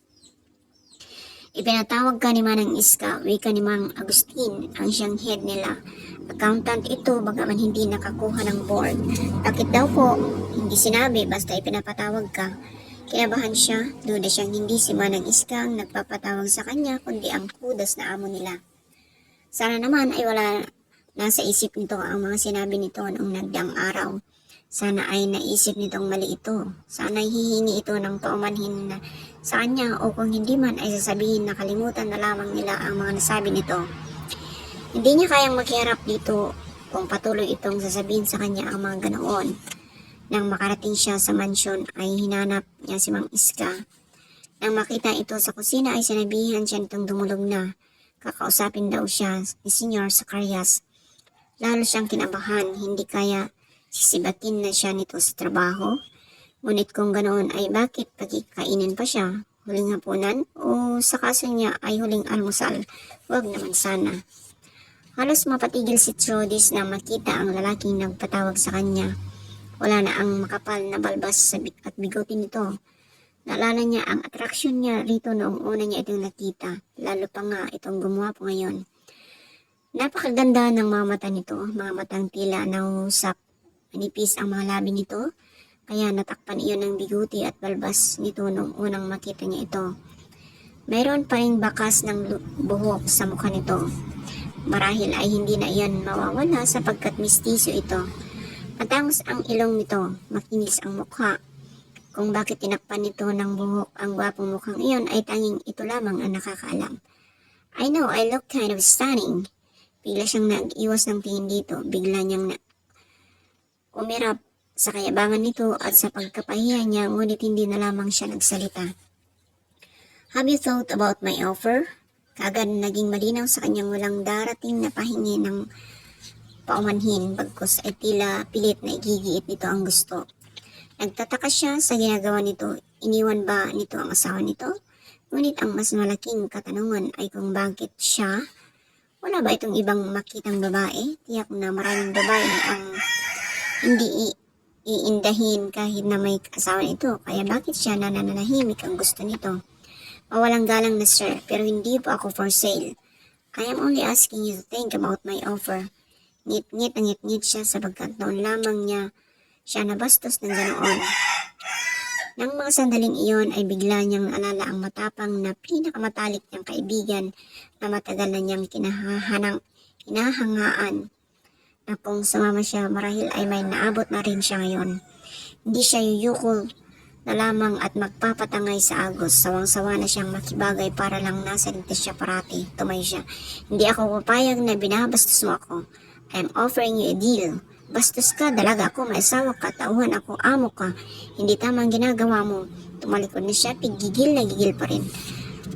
Ipinatawag ka ni Manang Iska, wika ni Mang Agustin, ang siyang head nila. Accountant ito, bagaman hindi nakakuha ng board. Bakit daw po? Hindi sinabi, basta ipinapatawag ka. Kinabahan siya, duda siyang hindi si Manang Iska ang nagpapatawag sa kanya, kundi ang kudos na amo nila. Sana naman ay wala nasa isip nito ang mga sinabi nito noong nagdaang araw. Sana ay naisip nitong mali ito. Sana ay hihingi ito ng paumanhin na sa kanya o kung hindi man ay sasabihin na kalimutan na lamang nila ang mga nasabi nito. Hindi niya kayang makiharap dito kung patuloy itong sasabihin sa kanya ang mga ganoon. Nang makarating siya sa mansyon ay hinanap niya si Mang Iska. Nang makita ito sa kusina ay sinabihan siya nitong dumulog na. Kakausapin daw siya ni Senyor Zacarias. Lalo siyang kinabahan, hindi kaya sisibatin na siya nito sa trabaho. Ngunit kung ganoon ay bakit pagkikainin pa siya? Huling hapunan o sa kaso niya ay huling almusal? Huwag naman sana. Halos mapatigil si Trodis na makita ang lalaking nagpatawag sa kanya. Wala na ang makapal na balbas at bigote nito. Naalala niya ang atraksyon niya rito noong una niya itong nakita. Lalo pa nga itong gumwapo ngayon. Napakaganda ng mga mata nito. Mga matang tila nahuhusap. Manipis ang mga labi nito. Kaya natakpan iyon ng bigote at balbas nito noong unang makita niya ito. Mayroon pa ring bakas ng buhok sa mukha nito. Marahil ay hindi na iyon mawawala sapagkat mistiso ito. Matangos ang ilong nito, makinis ang mukha. Kung bakit tinakpan nito ng buhok ang gwapong mukhang iyon ay tanging ito lamang ang nakakaalam. I know I look kind of stunning. Bigla siyang nag-iwas ng tingin dito. Bigla niyang umirap sa kayabangan nito at sa pagkapahiya niya, ngunit hindi na lamang siya nagsalita. Have you thought about my offer? Kaagad naging malinaw sa kanyang walang darating na pahingi ng paumanhin, bagkus ay tila pilit na igigiit nito ang gusto. Nagtataka siya sa ginagawa nito. Iniwan ba nito ang asawa nito? Ngunit ang mas malaking katanungan ay kung bakit siya. Wala ba itong ibang makitang babae? Tiyak na maraming babae ang hindi iindahin kahit na may asawa nito. Kaya bakit siya nananahimik ang gusto nito? Mawalang galang na sir, pero hindi po ako for sale. I am only asking you to think about my offer. Ngit-ngit ang ngit-ngit siya sapagkat noon lamang niya siya nabastos ng ganoon. Nang mga sandaling iyon ay bigla niyang naalala ang matapang na pinakamatalik niyang kaibigan na matagal na niyang hinahangaan na kung sumama siya marahil ay may naabot na rin siya ngayon. Hindi siya yuyukol na lamang at magpapatangay sa agos. Sawang-sawa na siyang makibagay para lang nasa ligtas siya parati. Tumay siya. Hindi ako papayag na binabastos mo ako. I am offering you a deal. Bastos ka, dalaga ako, may asawa ka, tauhan ako, amo ka. Hindi tama ang ginagawa mo. Tumalikod na siya, gigil na gigil pa rin.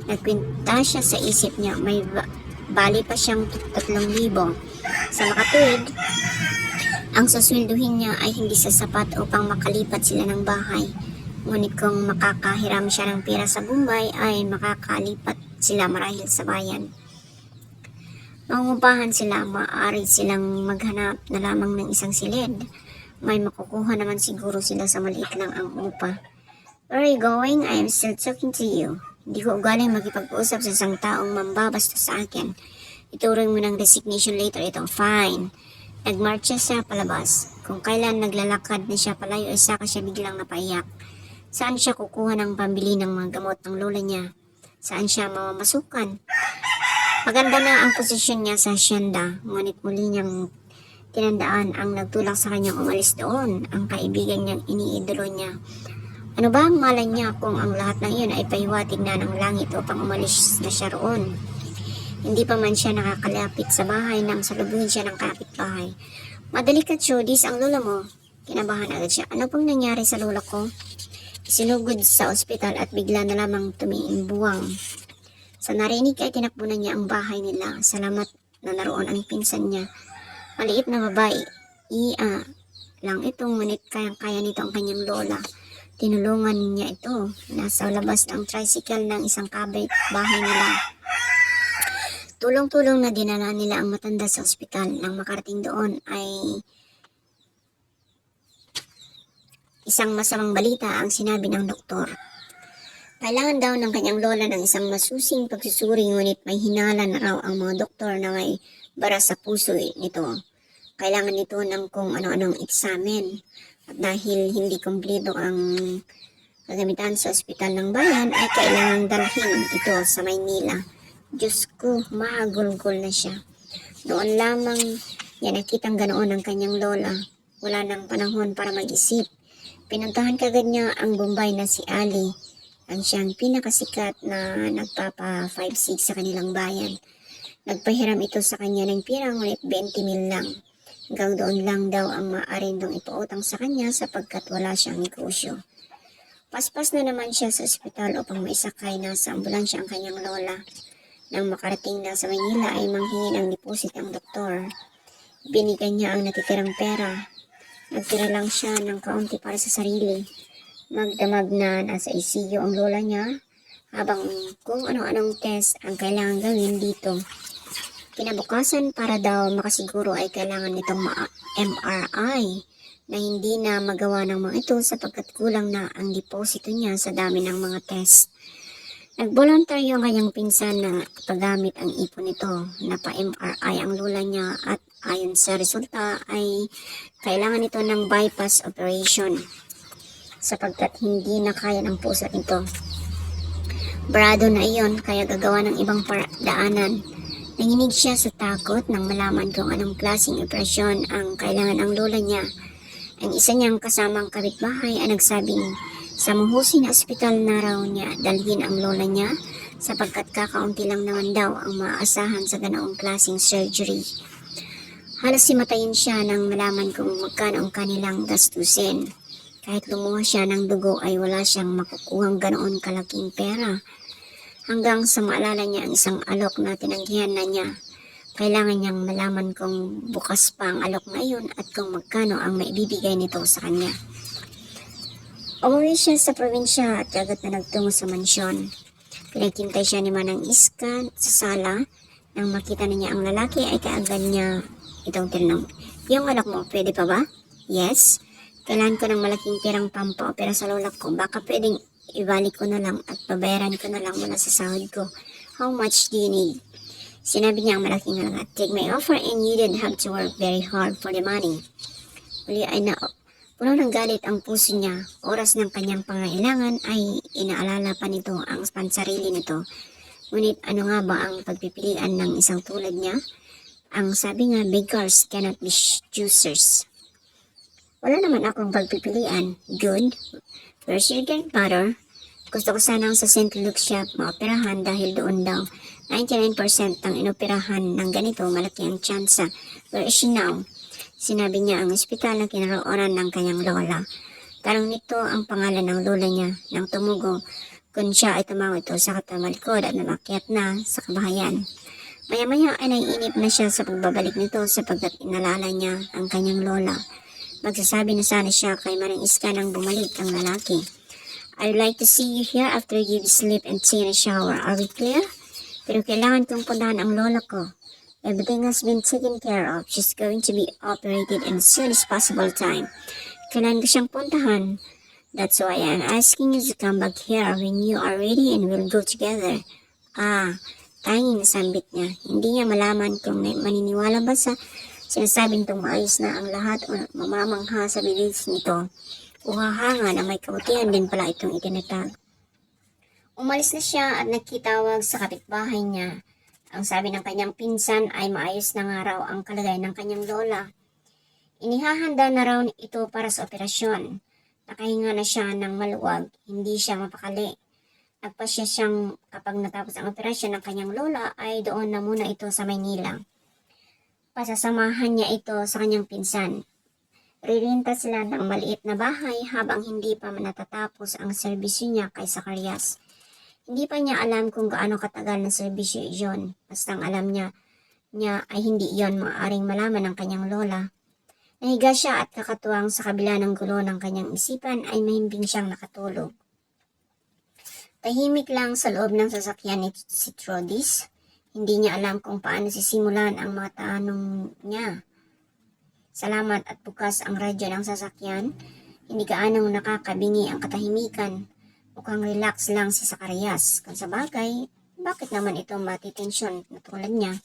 Nagkwinta siya sa isip niya, may bali pa siyang 3,000. Sa makatuwid, ang suswelduhin niya ay hindi sasapat upang makalipat sila ng bahay. Ngunit kung makakahiram siya ng pera sa Bombay ay makakalipat sila marahil sa bayan. Mangungupahan sila, maaari silang maghanap na lamang ng isang silid. May makukuha naman siguro sila sa maliit lang ang upa. Where are you going? I am still talking to you. Hindi ko ugaling makipag-usap sa isang taong mambabastos sa akin. Ituring mo ng resignation letter ito. Fine. Nagmarcha siya palabas. Kung kailan naglalakad na siya palayo ay saka siya biglang napaiyak. Saan siya kukuha ng pambili ng mga gamot ng lola niya? Saan siya mamamasukan? Maganda na ang posisyon niya sa hacienda, ngunit muli niyang tinandaan ang nagtulak sa kanyang umalis doon, ang kaibigan niyang iniidolo niya. Ano ba ang malay niya kung ang lahat ng iyon ay pahiwatig na ng langit upang umalis na siya roon? Hindi pa man siya nakakalapit sa bahay nang salubuhin siya ng kapitbahay. Madali ka, Chodis, ang lola mo. Kinabahan agad siya. Ano pong nangyari sa lola ko? Sinugod sa ospital at bigla na lamang tumiing buwang. Sa narinig ay tinakbo na niya ang bahay nila. Salamat na naroon ang pinsan niya. Maliit na babae. Lang itong ngunit kayang-kaya nito ang kanyang lola. Tinulungan niya ito. Nasa labas ng tricycle ng isang bahay nila. Tulong-tulong na dinala nila ang matanda sa ospital. Nang makarating doon ay isang masamang balita ang sinabi ng doktor. Kailangan daw ng kanyang lola ng isang masusing pagsusuri ngunit may hinala na raw ang mga doktor na may bara sa puso nito. Kailangan nito ng kung ano-anong eksamen. At dahil hindi kumpleto ang kagamitan sa ospital ng bayan ay kailangang dalhin ito sa Maynila. Diyos ko, mahagulgol na siya. Doon lamang niya nakitang ganoon ang kanyang lola. Wala nang panahon para mag-isip. Pinuntahan kagad niya ang Bombay na si Ali, ang siyang pinakasikat na nagpapa 5-6 sa kanilang bayan. Nagpahiram ito sa kanya ng pira ngunit 20,000 lang. Hanggang doon lang daw ang maaari nitong ipautang sa kanya sapagkat wala siyang negosyo. Paspas na naman siya sa ospital upang maisakay na sa ambulansya ang kanyang lola. Nang makarating na sa Manila ay manghingi ng deposit ang doktor. Binigyan niya ang natitirang pera. Nagtira lang siya ng kaunti para sa sarili. Magdamag na nasa ICU ang lola niya habang kung ano-anong test ang kailangan gawin dito. Kinabukasan para daw makasiguro ay kailangan nitong MRI na hindi na magawa ng mga ito sapagkat kulang na ang deposito niya sa dami ng mga test. Nagboluntaryo ang kanyang pinsan na paggamit ang ipon nito na pa-MRI ang lola niya at ayon sa resulta ay kailangan ito ng bypass operation sapagkat hindi na kaya ng puso nito. Barado na iyon kaya gagawa ng ibang daanan. Nanginig siya sa takot nang malaman kung anong klaseng operasyon ang kailangan ang lola niya. Ang isa niyang kasamang kapitbahay ay nagsabing sa mahusin na ospital na raw niya dalhin ang lola niya sapagkat kakaunti lang naman daw ang maaasahan sa ganoong klaseng surgery. Halos simatayin siya nang malaman kung magkano ang kanilang gastusin. Kahit lumuha siya ng dugo ay wala siyang makukuhang ganoon kalaking pera. Hanggang sa maalala niya ang isang alok na tinanggihan na niya. Kailangan niyang malaman kung bukas pa ang alok na iyon at kung magkano ang maibibigay nito sa kanya. Umuwi siya sa probinsya at agad na nagtungo sa mansyon. Pinagkintay siya ni Manang Iska sa sala. Nang makita na niya ang lalaki ay kaagad niya itong tinanong, "Yung anak mo, pwede pa ba?" "Yes. Kailangan ko ng malaking pirang pampa-opera sa lola ko. Baka pwedeng ibalik ko na lang at babayaran ko na lang mula sa sahod ko. How much do you need?" Sinabi niya ang malaking halaga. "Take my offer and you don't have to work very hard for the money." Uli ay puno ng galit ang puso niya. Oras ng kanyang pangailangan ay inaalala pa nito ang pansarili nito. Ngunit ano nga ba ang pagpipilian ng isang tulad niya? Ang sabi nga, beggars cannot be choosers. Wala naman akong pagpipilian. Good. Where's your grandmother? Gusto ko sanang sa St. Luke's shop maoperahan dahil doon daw 99% ang inoperahan ng ganito, malaki ang tsansa. Where is she now? Sinabi niya ang ospital na kinaroonan ng kanyang lola. Tanong nito ang pangalan ng lola niya. Nang tumugo, kung siya ay tumawa ito sa katamalkod at namakyat na sa kabahayan. Maya-maya ay naiinip na siya sa pagbabalik nito sapagkat inalala niya ang kanyang lola. Magsasabi na sana siya kay Manang Iska nang bumalik ang lalaki. "I'd like to see you here after you sleep and take a shower. Are we clear? Pero kailangan kong puntahan ang lola ko. Everything has been taken care of. She's going to be operated in as soon as possible time. Kailangan ko siyang puntahan. That's why I'm asking you to come back here when you are ready and we'll go together." Tanging nasambit niya. Hindi niya malaman kung maniniwala ba sa sinasabing itong maayos na ang lahat o mamamangha sa bilis nito. O hahanga na may kabutihan din pala itong itinatag. Umalis na siya at nagkitawag sa kapitbahay niya. Ang sabi ng kanyang pinsan ay maayos na nga raw ang kalagayan ng kanyang lola. Inihahanda na raw ito para sa operasyon. Nakahinga na siya ng maluwag, hindi siya mapakali. Nagpasya siyang kapag natapos ang operasyon ng kanyang lola ay doon na muna ito sa Maynila. Pasasamahan niya ito sa kanyang pinsan. Rirenta sila ng maliit na bahay habang hindi pa natatapos ang serbisyo niya kay Zacarias. Hindi pa niya alam kung gaano katagal na serbisyo iyon. Bastang alam niya ay hindi iyon maaaring malaman ng kanyang lola. Nahiga siya at kakatuwang sa kabila ng gulo ng kanyang isipan ay mahimbing siyang nakatulog. Tahimik lang sa loob ng sasakyan ni si Trudis. Hindi niya alam kung paano sisimulan ang mga tanong niya. Salamat at bukas ang radyo ng sasakyan. Hindi gaanong nakakabingi ang katahimikan. Mukhang relax lang si Zacarias. Kung sa bagay, bakit naman ito matitensyon na tulad niya?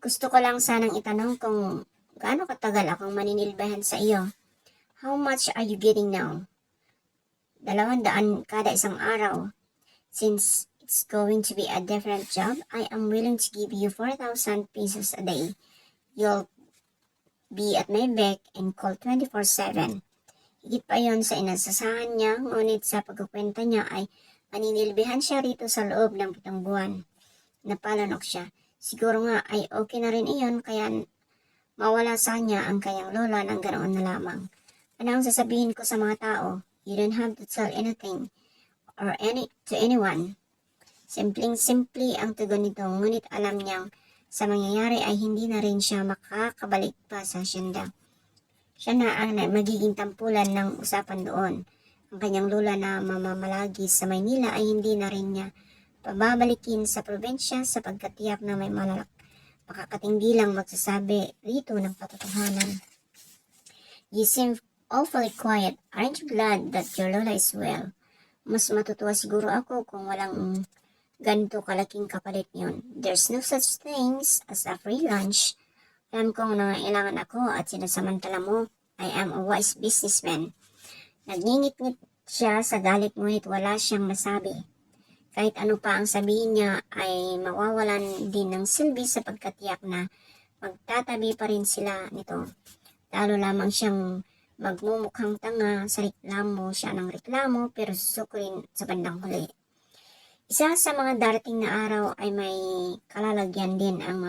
Gusto ko lang sanang itanong kung gaano katagal akong maninilbahan sa iyo. How much are you getting now? 200 kada isang araw. Since it's going to be a different job, I am willing to give you 4,000 pesos a day. You'll be at my beck and call 24/7. Higit pa yon sa inasasahan niya, ngunit sa pagkukwenta niya ay maninilbihan siya rito sa loob ng 7 buwan. Napalunok siya. Siguro nga ay okay na rin iyon kaya mawala sa kanya ang kanyang lola ng ganoon na lamang. Ano ang sasabihin ko sa mga tao? You don't have to tell anything or to anyone. Simpleng-simple ang tugon nito, ngunit alam niyang sa mangyayari ay hindi na rin siya makakabalik pa sa asyenda. Siya na ang magiging tampulan ng usapan doon. Ang kanyang lola na mamamalagi sa Maynila ay hindi na rin niya pababalikin sa probensya sapagkat tiyak na may makakatindi lang magsasabi rito ng katotohanan. You seem awfully quiet. Aren't you glad that your lola is well? Mas matutuwa siguro ako kung walang ganito kalaking kapalit yun. There's no such things as a free lunch. Alam kong nangailangan ako at sinasamantala mo. I am a wise businessman. Nagngingit-ngit siya sa galit ngunit wala siyang masabi. Kahit ano pa ang sabihin niya ay mawawalan din ng silbi sapagkat tiyak na magtatabi pa rin sila nito. Lalo lamang siyang magmumukhang tanga sa reklamo siya ng reklamo pero susukurin sa bandang huli. Isa sa mga darating na araw ay may kalalagyan din ang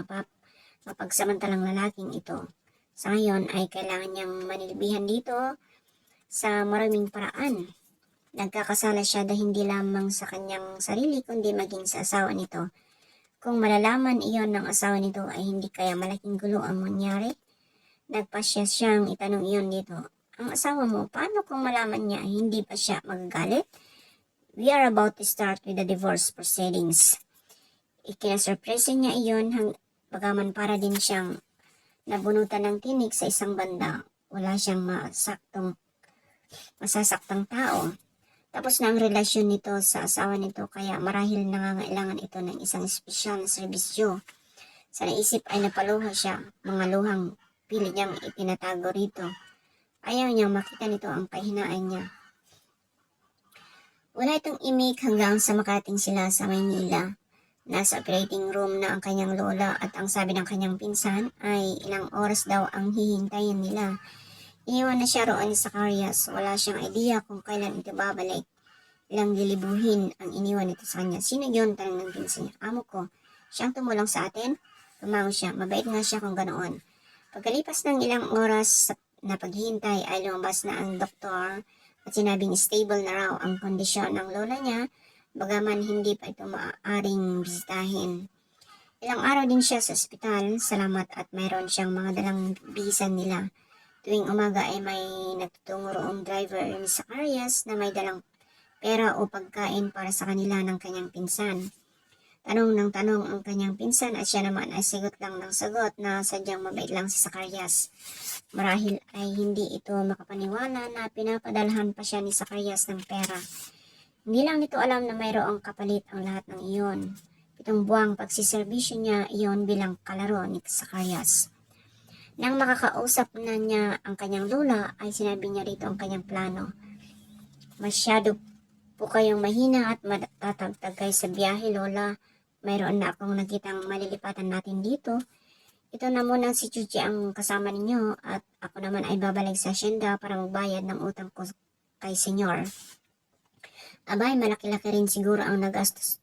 mapagsamantalang lalaking ito. Sa ngayon ay kailangan niyang manilbihan dito sa maraming paraan. Nagkakasala siya dahil hindi lamang sa kanyang sarili kundi maging sa asawa nito. Kung malalaman iyon ng asawa nito ay hindi kaya malaking gulo ang mangyari. Nagpasya siyang itanong iyon dito. Ang asawa mo, paano kung malaman niya ay hindi pa siya magagalit? We are about to start with the divorce proceedings. Ikinasurpresa niya iyon bagaman para din siyang nabunutan ng tinik sa isang banda. Wala siyang masasaktang tao. Tapos na ang relasyon nito sa asawa nito kaya marahil nangangailangan ito ng isang espesyal na serbisyo. Sa naisip ay napaluha siya, mga luhang pilit niyang itinatago rito. Ayaw niyang makita nito ang kahinaan niya. Wala itong imik hanggang sa makating sila sa Maynila. Nasa operating room na ang kanyang lola at ang sabi ng kanyang pinsan ay ilang oras daw ang hihintayin nila. Iniwan na siya roon ni Zacarias. Wala siyang idea kung kailan ito babalik. Ilang lilibuhin ang iniwan nito sa kanya. Sino yun? Tanong ng pinsan niya. Amo ko. Siyang tumulong sa atin? Tumango siya. Mabait nga siya kung ganoon. Pagkalipas ng ilang oras na paghihintay ay lumabas na ang doktor at sinabing stable na raw ang kondisyon ng lola niya bagaman hindi pa ito maaaring bisitahin. Ilang araw din siya sa ospital, salamat at mayroon siyang mga dalang bisan nila. Tuwing umaga ay may nagtutungo roong driver ni Zacarias na may dalang pera o pagkain para sa kanila ng kanyang pinsan. Tanong ng tanong ang kanyang pinsan at siya naman ay sagot lang ng sagot na sadyang mabait lang si Zacarias. Marahil ay hindi ito makapaniwala na pinapadalhan pa siya ni Zacarias ng pera. Hindi lang nito alam na mayroong kapalit ang lahat ng iyon. 7 buwang pagsiservisyo niya iyon bilang kalaro ni Zacarias. Nang makakausap na niya ang kanyang lola ay sinabi niya rito ang kanyang plano. Masyado po kayong mahina at matatagtag kayo sa biyahe, lola. Mayroon na akong nakitang malilipatan natin dito. Ito na muna si Chuchi ang kasama ninyo at ako naman ay babalik sa asyenda para magbayad ng utang ko kay senyor. Abay, malaki-laki rin siguro ang nagastos.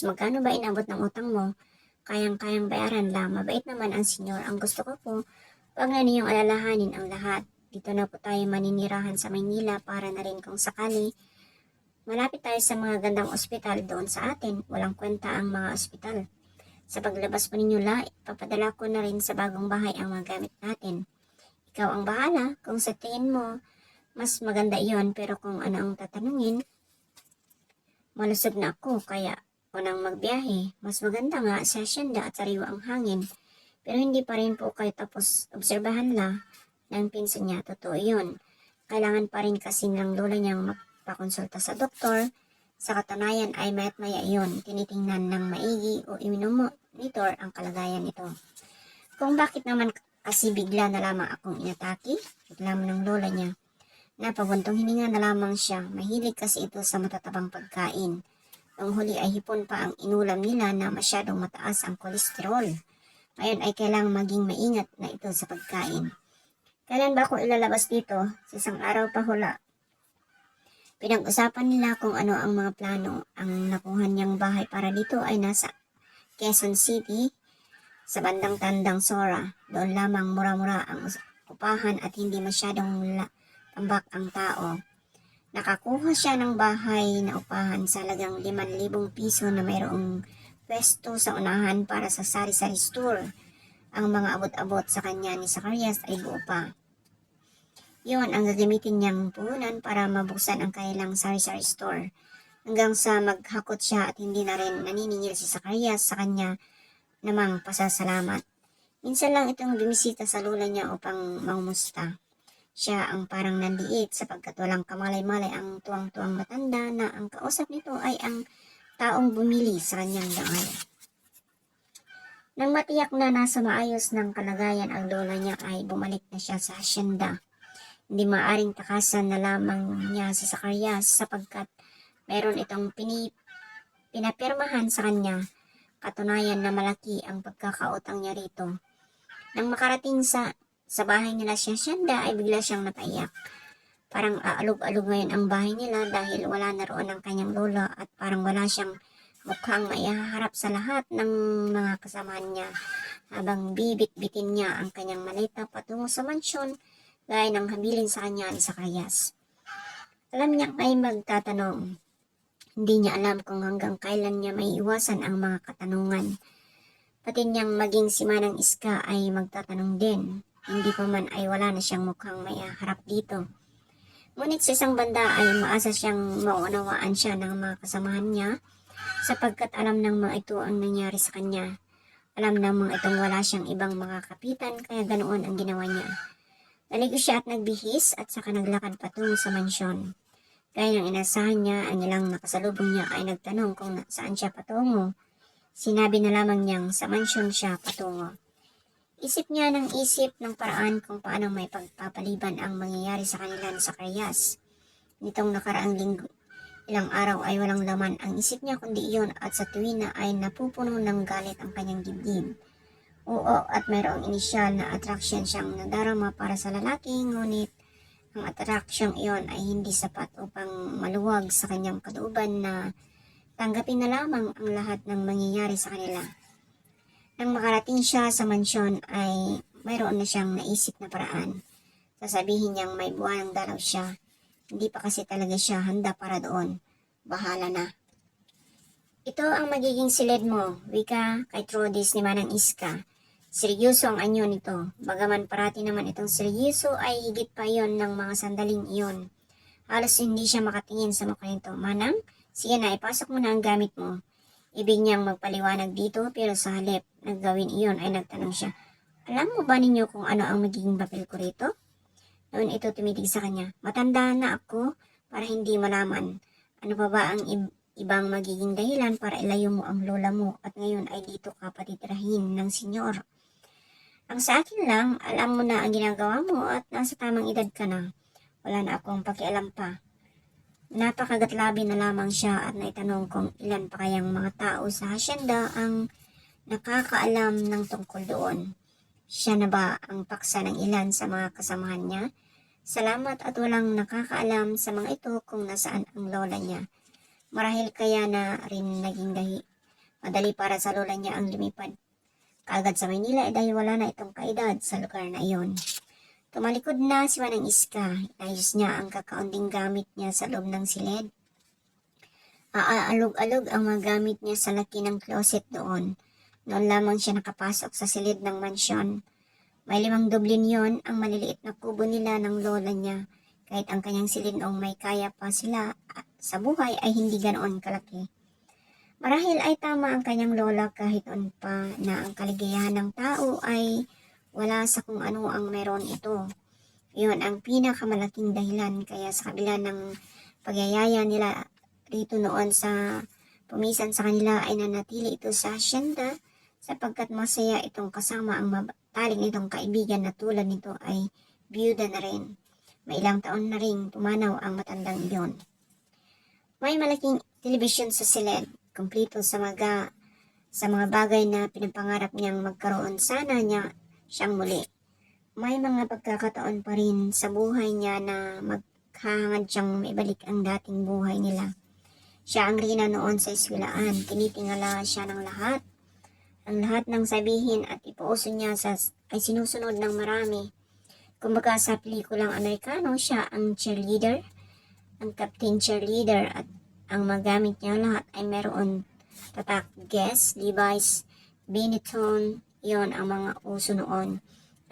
Magkano ba inabot ng utang mo? Kayang-kayang bayaran lang. Mabait naman ang senyor. Ang gusto ko po, wag na ninyong alalahanin ang lahat. dito na po tayo maninirahan sa Maynila para na rin kung sakali malapit tayo sa mga gandang ospital doon sa atin. Walang kwenta ang mga ospital. Sa paglabas po ninyo la, ipapadala ko na rin sa bagong bahay ang mga gamit natin. Ikaw ang bahala kung sa tingin mo mas maganda iyon, pero kung ano ang tatanungin, malusog na ako kaya unang magbiyahe. Mas maganda nga sa hacienda at sariwa ang hangin. Pero hindi pa rin po kayo tapos obserbahan la ng pinsan niya. Totoo yun. Kailangan pa rin kasi ng lola niyang magpakonsulta sa doktor. Sa katunayan ay mayat maya iyon. Tinitingnan ng maigi o imino-monitor ang kalagayan nito. Kung bakit naman kasi bigla na lamang akong inatake, reklamo ng lola niya. Napabuntong hininga na lamang siya. Mahilig kasi ito sa matatabang pagkain. Noong huli ay hipon pa ang inulam nila na masyadong mataas ang kolesterol. Ngayon ay kailangang maging maingat na ito sa pagkain. Kailan ba ako ilalabas dito? Sa isang araw pa hula. Pinag-usapan nila kung ano ang mga plano. Ang nakuha niyang bahay para dito ay nasa Quezon City, sa bandang Tandang Sora. Doon lamang mura-mura ang upahan at hindi masyadong tambak ang tao. Nakakuha siya ng bahay na upahan sa halagang 5,000 piso na mayroong pwesto sa unahan para sa sari-sari store. Ang mga abot-abot sa kanya ni Zacarias ay buo pa. Yun ang gagamitin niyang puhunan para mabuksan ang kailang sari-sari store. Hanggang sa maghakot siya at hindi na rin naniningil si Zacarias sa kanya namang pasasalamat. Minsan lang itong bumisita sa lola niya upang mangumusta. Siya ang parang nandiit sapagkat walang kamalay-malay ang tuwang-tuwang matanda na ang kausap nito ay ang taong bumili sa kanyang dangal. Nang matiyak na nasa maayos ng kalagayan ang lola niya ay bumalik na siya sa hacienda. Hindi maaring takasan na lamang niya si Zacarias sapagkat meron itong pinapirmahan sa kanya. Katunayan na malaki ang pagkakautang niya rito. Nang makarating sa bahay nila si hacienda ay bigla siyang napaiyak. Parang aalog-alog ngayon ang bahay nila dahil wala na roon ang kanyang lola at parang wala siyang mukhang maihaharap sa lahat ng mga kasamahan niya habang bibit-bitin niya ang kanyang maleta patungo sa mansyon gaya ng habilin sa kanya ni Zacarias. Alam niya ay magtatanong. Hindi niya alam kung hanggang kailan niya may iwasan ang mga katanungan. Pati niyang maging si Manang Iska ay magtatanong din. Hindi pa man ay wala na siyang mukhang maihaharap dito. Ngunit sa isang banda ay maasa siyang maunawaan siya ng mga kasamahan niya sapagkat alam ng mga ito ang nangyari sa kanya. Alam ng mga itong wala siyang ibang mga kapitan kaya ganoon ang ginawa niya. Naligo siya at nagbihis at saka naglakad patungo sa mansyon. Gaya ng inasahan niya, ang ilang nakasalubong niya ay nagtanong kung saan siya patungo. Sinabi na lamang niyang sa mansyon siya patungo. Isip niya ng isip ng paraan kung paano may pagpapaliban ang mangyayari sa kanila ni Zacarias. Nitong nakaraang linggo, ilang araw ay walang laman ang isip niya kundi iyon at sa tuwina ay napupuno ng galit ang kanyang dibdib. Oo, at mayroong inisyal na attraction siyang nadarama para sa lalaki, ngunit ang attraction iyon ay hindi sapat upang maluwag sa kanyang kalooban na tanggapin na lamang ang lahat ng mangyayari sa kanila. Nang makarating siya sa mansyon ay mayroon na siyang naisip na paraan. Sasabihin niyang may buwanang dalaw siya. Hindi pa kasi talaga siya handa para doon. Bahala na. Ito ang magiging silid mo, wika kay Trudis ni Manang Iska. Seryoso ang anyo nito. Bagaman parati naman itong seryoso ay higit pa yon ng mga sandaling iyon. Halos hindi siya makatingin sa mukha nito. Manang, sige na, ipasok mo na ang gamit mo. Ibig niyang magpaliwanag dito pero sa halip naggawin iyon ay nagtanong siya, alam mo ba ninyo kung ano ang magiging papel ko rito? Noon ito tumitig sa kanya, matanda na ako para hindi malaman. Ano pa ba ang ibang magiging dahilan para ilayo mo ang lola mo at ngayon ay dito ka patitirahin ng senyor? Ang sa akin lang, alam mo na ang ginagawa mo at nasa tamang edad ka na. Wala na akong pakialam pa. Napakagatlabi na lamang siya at naitanong kung ilan pa kayang mga tao sa hacienda ang nakakaalam ng tungkol doon. Siya na ba ang paksa ng ilan sa mga kasamahan niya? Salamat at walang nakakaalam sa mga ito kung nasaan ang lola niya. Marahil kaya na rin naging madali para sa lola niya ang lumipad kaagad sa Maynila dahil wala na itong kaedad sa lugar na iyon. Tumalikod na si Manang Iska. Inayos niya ang kakaunting gamit niya sa loob ng silid. Aalog-alog ang mga gamit niya sa laki ng closet doon. Noon lamang siya nakapasok sa silid ng mansyon. May 5 dublin yon ang maliliit na kubo nila ng lola niya. Kahit ang kanyang silid noong may kaya pa sila sa buhay ay hindi ganoon kalaki. Marahil ay tama ang kanyang lola kahit noon pa na ang kaligayahan ng tao ay wala sa kung ano ang meron ito. Iyon ang pinakamalaking dahilan kaya sa kabila ng pagyayaya nila rito noon sa pumisan sa kanila ay nanatili ito sa hasyenda sapagkat masaya itong kasama ang mataling nitong kaibigan na tulad nito ay biyuda na rin. May ilang taon na ring tumanaw ang matandang iyon. May malaking telebisyon sa silid, kumpleto sa mga bagay na pinapangarap niyang magkaroon sana niya siyang muli. May mga pagkakataon pa rin sa buhay niya na maghahangad siyang maibalik ang dating buhay nila. Siya ang rina noon sa eskwelahan, tinitingala siya ng lahat. Ang lahat ng sabihin at ipuuso niya ay sinusunod ng marami. Kumbaga sa pelikulang Amerikano, siya ang cheerleader, ang captain cheerleader at ang magamit niya lahat ay meron tatak, Guess, Levi's, Benetton, yon ang mga uso noon.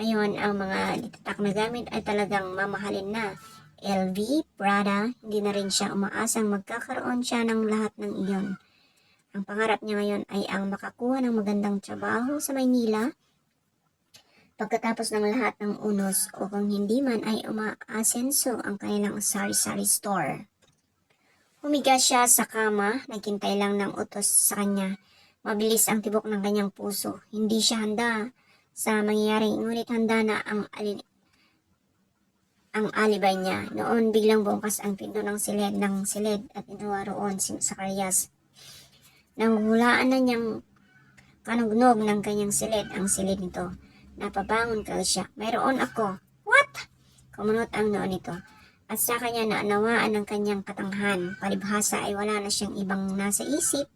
Ngayon, ang mga tatak na gamit ay talagang mamahalin na. LV, Prada, hindi na rin siya umaasang magkakaroon siya ng lahat ng iyon. Ang pangarap niya ngayon ay ang makakuha ng magandang trabaho sa Maynila pagkatapos ng lahat ng unos o kung hindi man ay umaasenso ang kanilang sari-sari store. Humiga siya sa kama, naghintay lang ng utos sa kanya. Mabilis ang tibok ng kanyang puso. Hindi siya handa sa mangyayari, ngunit handa na ang alibay niya. Noon biglang bumukas ang pinto ng silid at ituwa roon si Zacarias. Nanghulaan na niyang kanugnog ng kanyang silid ang silid nito. Napabangon kagad siya. Mayroon ako. What? Kumunot ang noon nito. At sa kanya naanawaan ng kanyang katanghan. Palibhasa ay wala na siyang ibang nasa isip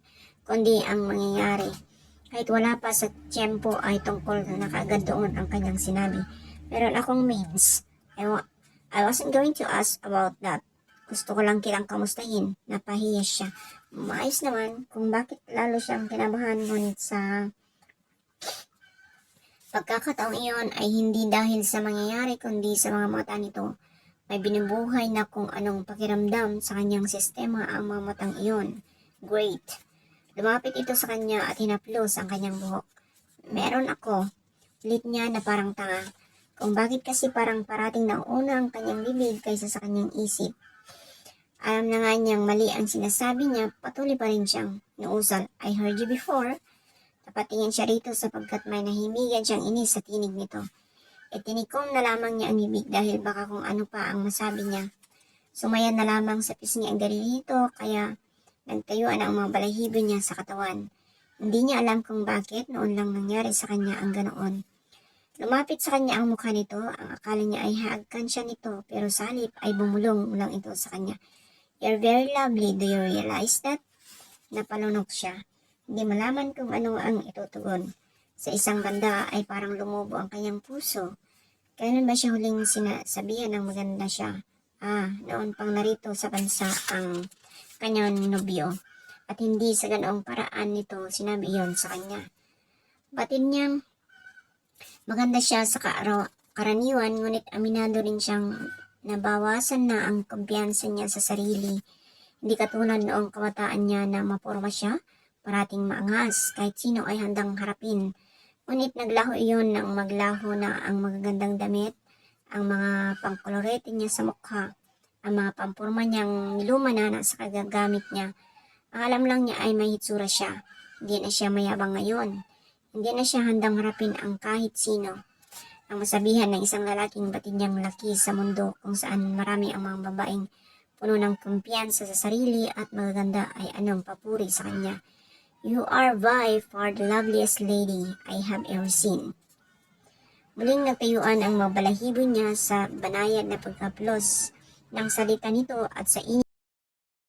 kundi ang mangyayari. Kahit wala pa sa tiyempo ay tungkol na kaagad doon ang kanyang sinabi. Meron akong means. I wasn't going to ask about that. Gusto ko lang kitang kamustahin. Napahiya siya. Maayos naman kung bakit lalo siyang kinabahan, ngunit sa pagkakataong iyon ay hindi dahil sa mangyayari kundi sa mga mata nito. May binubuhay na kung anong pakiramdam sa kanyang sistema ang mga matang iyon. Great. Lumapit ito sa kanya at hinaplos ang kanyang buhok. Meron ako. Ulit niya na parang tanga. Kung bakit kasi parang parating nauna ang kanyang bibig kaysa sa kanyang isip. Alam na nga niyang mali ang sinasabi niya, patuloy pa rin siyang nausal. I heard you before. Napatingin siya rito sapagkat may nahimigan siyang inis sa tinig nito. Tinikom na lamang niya ang bibig dahil baka kung ano pa ang masabi niya. Sumayan na lamang sa pisngi ang dali nito kaya nagtayuan ang mga balahibo niya sa katawan. Hindi niya alam kung bakit noon lang nangyari sa kanya ang ganoon. Lumapit sa kanya ang mukha nito, ang akala niya ay haagkan siya nito pero sa halip ay bumulong lang ito sa kanya. You're very lovely, do you realize that? Napalunok siya. Hindi malaman kung ano ang itutugon. Sa isang banda ay parang lumubo ang kanyang puso. Kailan ba siya huling sinasabihan ng maganda siya? Noon pang narito sa bansa ang kanyang nobyo. At hindi sa ganoong paraan nito sinabi iyon sa kanya. Batid niyang maganda siya sa karaniwan, ngunit aminado rin siyang nabawasan na ang kumpiyansa niya sa sarili. Hindi katulad noong kabataan niya na maporma siya, parating maangas, kahit sino ay handang harapin. Ngunit naglaho iyon nang maglaho na ang magagandang damit, ang mga pangkolorete niya sa mukha, ang mga pampurma niyang nilumana na sa kagagamit niya. Ang alam lang niya ay may hitsura siya. Hindi na siya mayabang ngayon. Hindi na siya handang harapin ang kahit sino. Ang masabihan ng isang lalaking batid niyang laki sa mundo kung saan marami ang mga babaeng puno ng kumpiyansa sa sarili at magaganda ay anong papuri sa kanya. You are by far the loveliest lady I have ever seen. Muling nagtayuan ang mga balahibo niya sa banayad na pagkaplos ng salita nito at sa inyo.